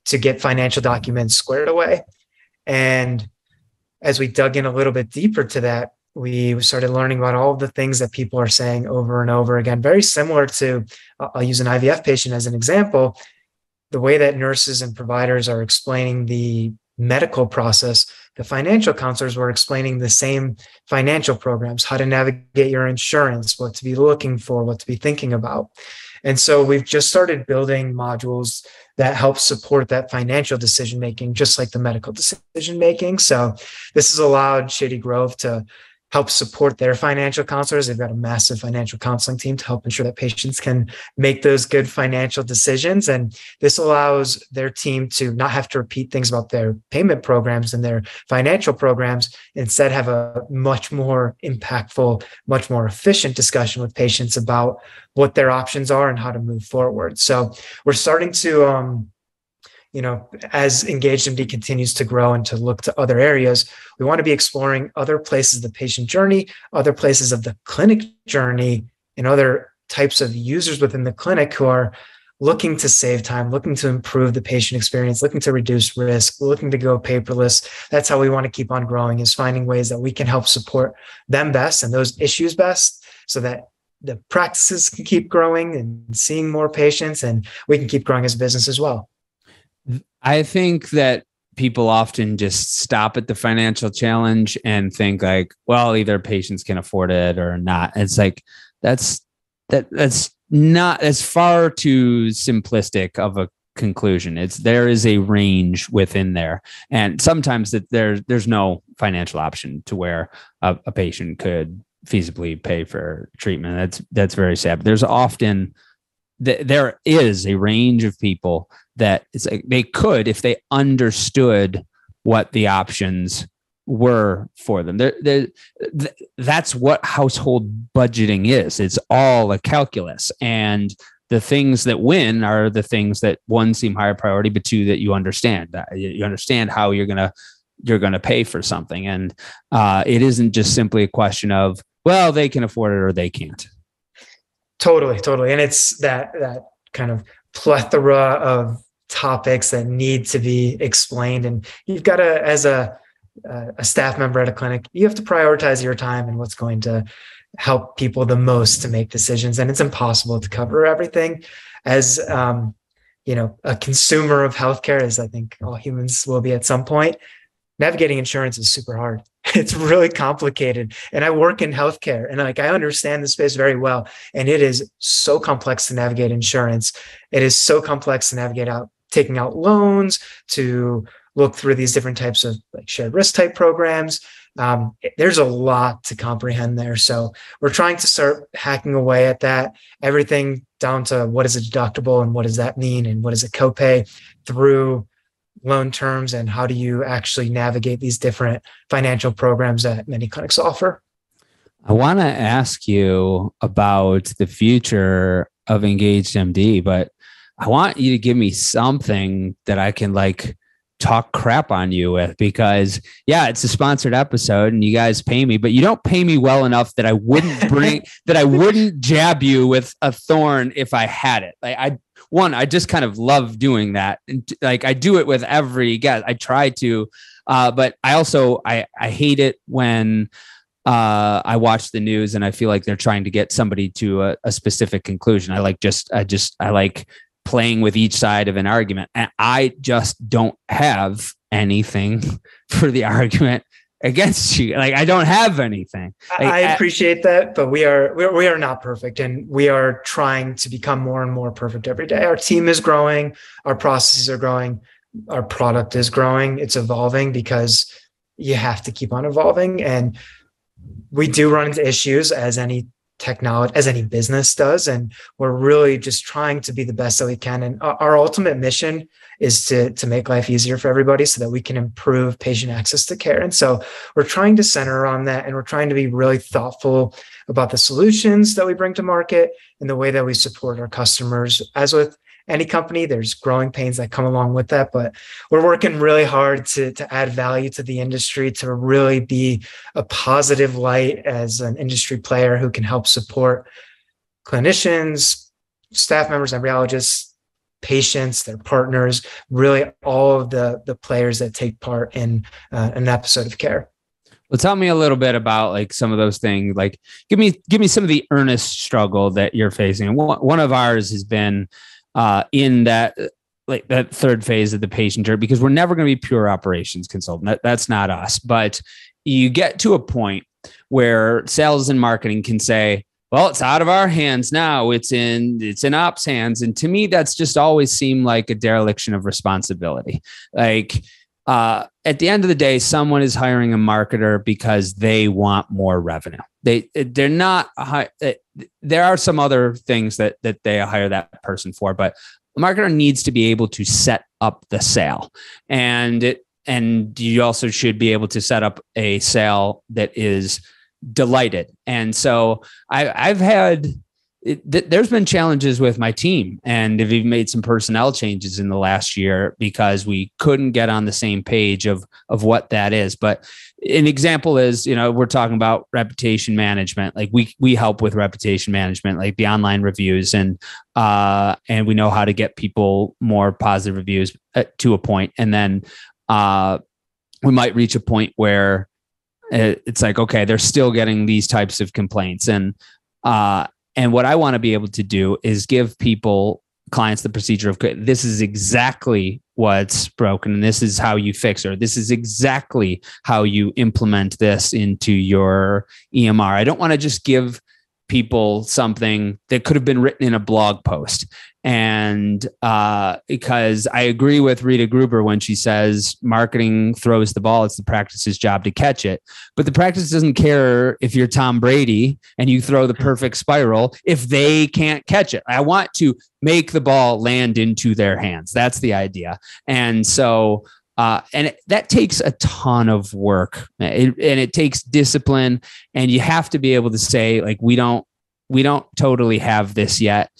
to get financial documents squared away. And as we dug in a little bit deeper to that, we started learning about all of the things that people are saying over and over again, very similar to, I'll use an IVF patient as an example, the way that nurses and providers are explaining the medical process. The financial counselors were explaining the same financial programs, how to navigate your insurance, what to be looking for, what to be thinking about. And so we've just started building modules that help support that financial decision-making, just like the medical decision-making. So this has allowed Shady Grove to help support their financial counselors. They've got a massive financial counseling team to help ensure that patients can make those good financial decisions. And this allows their team to not have to repeat things about their payment programs and their financial programs, instead have a much more impactful, much more efficient discussion with patients about what their options are and how to move forward. So we're starting to, as EngagedMD continues to grow and to look to other areas, we want to be exploring other places of the patient journey, other places of the clinic journey, and other types of users within the clinic who are looking to save time, looking to improve the patient experience, looking to reduce risk, looking to go paperless. That's how we want to keep on growing, is finding ways that we can help support them best and those issues best, so that the practices can keep growing and seeing more patients, and we can keep growing as a business as well. I think that people often just stop at the financial challenge and think like, well, either patients can afford it or not. It's like, that's not, as far too simplistic of a conclusion. There is a range within there. And sometimes that there's no financial option to where a patient could feasibly pay for treatment. That's very sad. But there's often, there is a range of people that it's like they could, if they understood what the options were for them. That's what household budgeting is. It's all a calculus, and the things that win are the things that, one, seem higher priority, but two, that you understand how you're gonna pay for something, and it isn't just simply a question of, well, they can afford it or they can't. Totally. And it's that kind of plethora of topics that need to be explained. And you've got to, as a staff member at a clinic, you have to prioritize your time and what's going to help people the most to make decisions. And it's impossible to cover everything. As, a consumer of healthcare, as I think all humans will be at some point, navigating insurance is super hard. It's really complicated. And I work in healthcare, and I understand the space very well. And it is so complex to navigate insurance. It is so complex to navigate taking out loans, to look through these different types of shared risk type programs. There's a lot to comprehend there. So we're trying to start hacking away at that, everything down to what is a deductible and what does that mean, and what is a copay, through loan terms, and how do you actually navigate these different financial programs that many clinics offer. I want to ask you about the future of EngagedMD, but I want you to give me something that I can talk crap on you with, because it's a sponsored episode and you guys pay me, but you don't pay me well enough that I wouldn't jab you with a thorn if I had it. I just kind of love doing that. And I do it with every guest. I try to, but I also, I hate it when I watch the news and I feel like they're trying to get somebody to a specific conclusion. I like playing with each side of an argument. And I just don't have anything for the argument against you. Like, I don't have anything. Like, I appreciate that, but we are not perfect, and we are trying to become more and more perfect every day. Our team is growing, our processes are growing, our product is growing, it's evolving, because you have to keep on evolving. And we do run into issues as any technology, as any business does. And we're really just trying to be the best that we can. And our ultimate mission is to make life easier for everybody so that we can improve patient access to care. And so we're trying to center on that, and we're trying to be really thoughtful about the solutions that we bring to market and the way that we support our customers. As with any company, there's growing pains that come along with that, but we're working really hard to add value to the industry, to really be a positive light as an industry player who can help support clinicians, staff members, embryologists, patients, their partners, really all of the players that take part in an episode of care. Well, tell me a little bit about like some of those things. Like, give me some of the earnest struggle that you're facing. And one of ours has been in that third phase of the patient journey, because we're never going to be pure operations consultant. That's not us. But you get to a point where sales and marketing can say, well, it's out of our hands now. It's in ops hands. And to me, that's just always seemed like a dereliction of responsibility. Like, at the end of the day, someone is hiring a marketer because they want more revenue. They're not. There are some other things that they hire that person for, but a marketer needs to be able to set up the sale, and you also should be able to set up a sale that is delighted. And so I've had. There's been challenges with my team, and we've made some personnel changes in the last year because we couldn't get on the same page of what that is. But an example is, we're talking about reputation management. Like we help with reputation management, like the online reviews, and we know how to get people more positive reviews to a point. And then we might reach a point where it's like, okay, they're still getting these types of complaints. And what I want to be able to do is give clients the procedure of, this is exactly what's broken, and this is how you fix it. This is exactly how you implement this into your EMR. I don't want to just give people something that could have been written in a blog post. And because I agree with Rita Gruber when she says marketing throws the ball, it's the practice's job to catch it. But the practice doesn't care if you're Tom Brady and you throw the perfect spiral if they can't catch it. I want to make the ball land into their hands. That's the idea. And so that takes a ton of work, and it takes discipline, and you have to be able to say, like, we don't totally have this yet.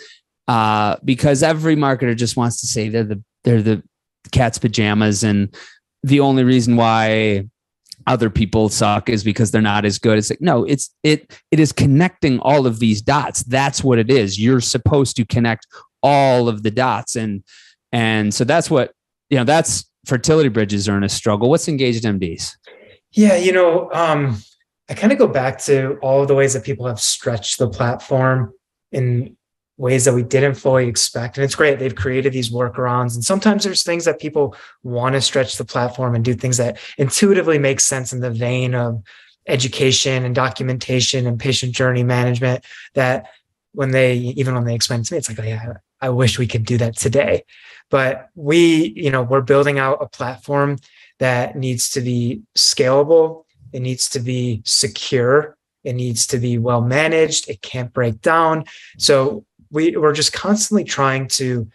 Because every marketer just wants to say they're the cat's pajamas, and the only reason why other people suck is because they're not as good. It's like, no, it is connecting all of these dots. That's what it is. You're supposed to connect all of the dots, and so that's what that's Fertility Bridge's earnest struggle. What's EngagedMD's? Yeah, I kind of go back to all of the ways that people have stretched the platform in ways that we didn't fully expect. And it's great. They've created these workarounds. And sometimes there's things that people want to stretch the platform and do things that intuitively make sense in the vein of education and documentation and patient journey management, that when they explain it to me, it's like, oh yeah, I wish we could do that today. But we're building out a platform that needs to be scalable. It needs to be secure. It needs to be well managed. It can't break down. So we're just constantly trying to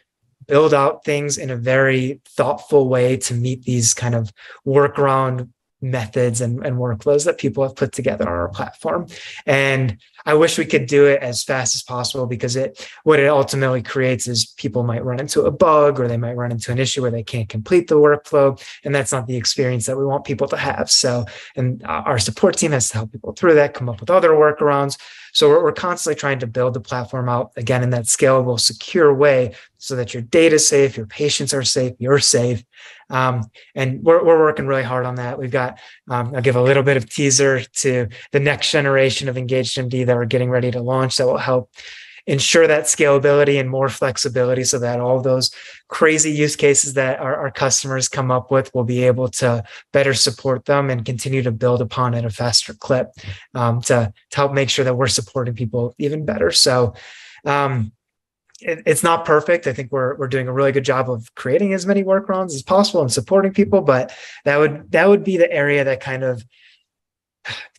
build out things in a very thoughtful way to meet these kind of workaround methods and workflows that people have put together on our platform. And I wish we could do it as fast as possible, because what it ultimately creates is people might run into a bug, or they might run into an issue where they can't complete the workflow. And that's not the experience that we want people to have. So, and our support team has to help people through that, come up with other workarounds. So we're constantly trying to build the platform out, again, in that scalable, secure way, so that your data's safe, your patients are safe, you're safe. And we're working really hard on that. We've got, I'll give a little bit of teaser to the next generation of EngagedMD that we're getting ready to launch that will help ensure that scalability and more flexibility so that all those crazy use cases that our customers come up with, will be able to better support them and continue to build upon at a faster clip, to help make sure that we're supporting people even better. So it's not perfect. I think we're doing a really good job of creating as many workarounds as possible and supporting people, but that would be the area that kind of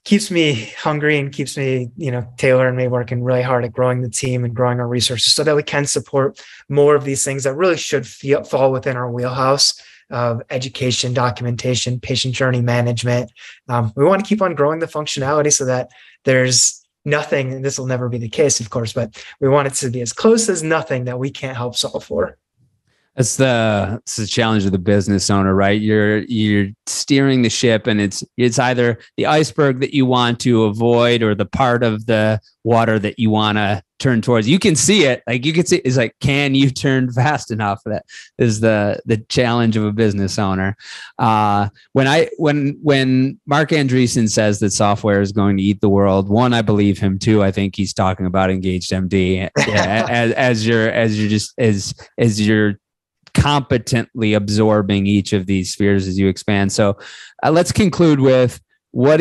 keeps me hungry and keeps me, Taylor and me working really hard at growing the team and growing our resources so that we can support more of these things that really should fall within our wheelhouse of education, documentation, patient journey management. We want to keep on growing the functionality so that there's nothing, and this will never be the case, of course, but we want it to be as close as nothing that we can't help solve for. It's the challenge of the business owner, right? You're steering the ship, and it's either the iceberg that you want to avoid or the part of the water that you want to turn towards. You can see it, it's like, can you turn fast enough? That is the challenge of a business owner. When Mark Andreessen says that software is going to eat the world, one, I believe him. Two, I think he's talking about EngagedMD as you're competently absorbing each of these spheres as you expand. So let's conclude with what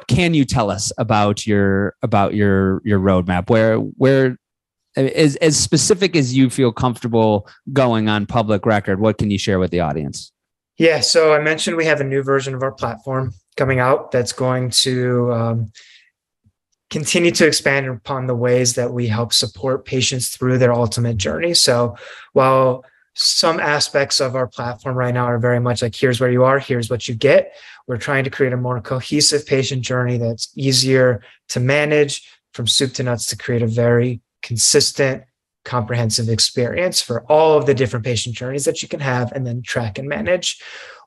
can you tell us about your roadmap? Where as specific as you feel comfortable going on public record, what can you share with the audience? Yeah. So I mentioned we have a new version of our platform coming out that's going to continue to expand upon the ways that we help support patients through their ultimate journey. So while some aspects of our platform right now are very much like, here's where you are, here's what you get, we're trying to create a more cohesive patient journey that's easier to manage from soup to nuts, to create a very consistent, comprehensive experience for all of the different patient journeys that you can have and then track and manage.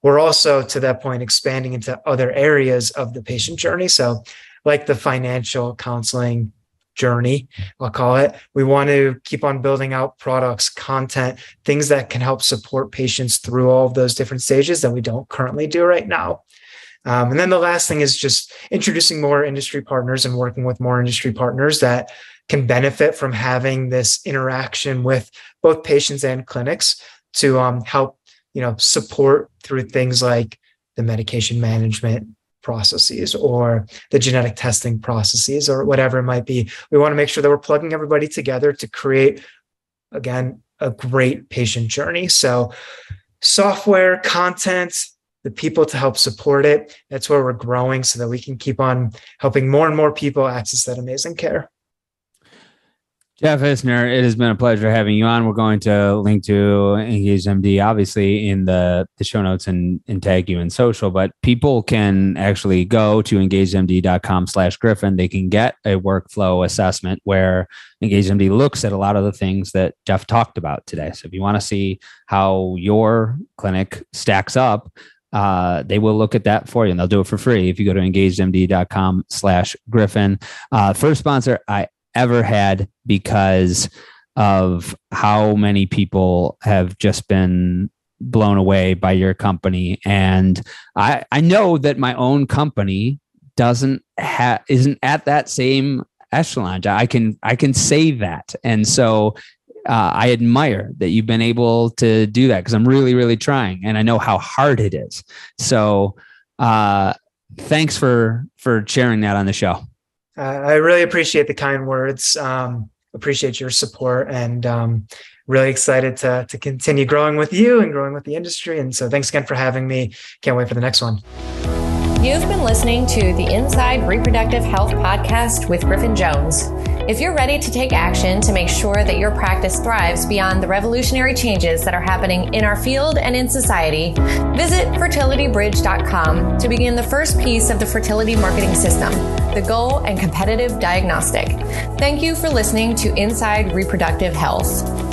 We're also, to that point, expanding into other areas of the patient journey. So like the financial counseling journey, I'll call it. We want to keep on building out products, content, things that can help support patients through all of those different stages that we don't currently do right now. And then the last thing is just introducing more industry partners and working with more industry partners that can benefit from having this interaction with both patients and clinics to help, support through things like the medication management processes or the genetic testing processes or whatever it might be. We want to make sure that we're plugging everybody together to create, again, a great patient journey. So software, content, the people to help support it, that's where we're growing so that we can keep on helping more and more people access that amazing care. Jeff Issner, it has been a pleasure having you on. We're going to link to EngagedMD, obviously, in the show notes and tag you in social, but people can actually go to engagedmd.com/Griffin. They can get a workflow assessment where EngagedMD looks at a lot of the things that Jeff talked about today. So if you want to see how your clinic stacks up, they will look at that for you, and they'll do it for free if you go to engagedmd.com/Griffin. First sponsor I ever had, because of how many people have just been blown away by your company. And I know that my own company isn't at that same echelon. I can say that. And so I admire that you've been able to do that, because I'm really, really trying, and I know how hard it is. So thanks for sharing that on the show. I really appreciate the kind words. Appreciate your support, and really excited to continue growing with you and growing with the industry. And so thanks again for having me. Can't wait for the next one. You've been listening to the Inside Reproductive Health Podcast with Griffin Jones. If you're ready to take action to make sure that your practice thrives beyond the revolutionary changes that are happening in our field and in society, visit fertilitybridge.com to begin the first piece of the fertility marketing system, the goal and competitive diagnostic. Thank you for listening to Inside Reproductive Health.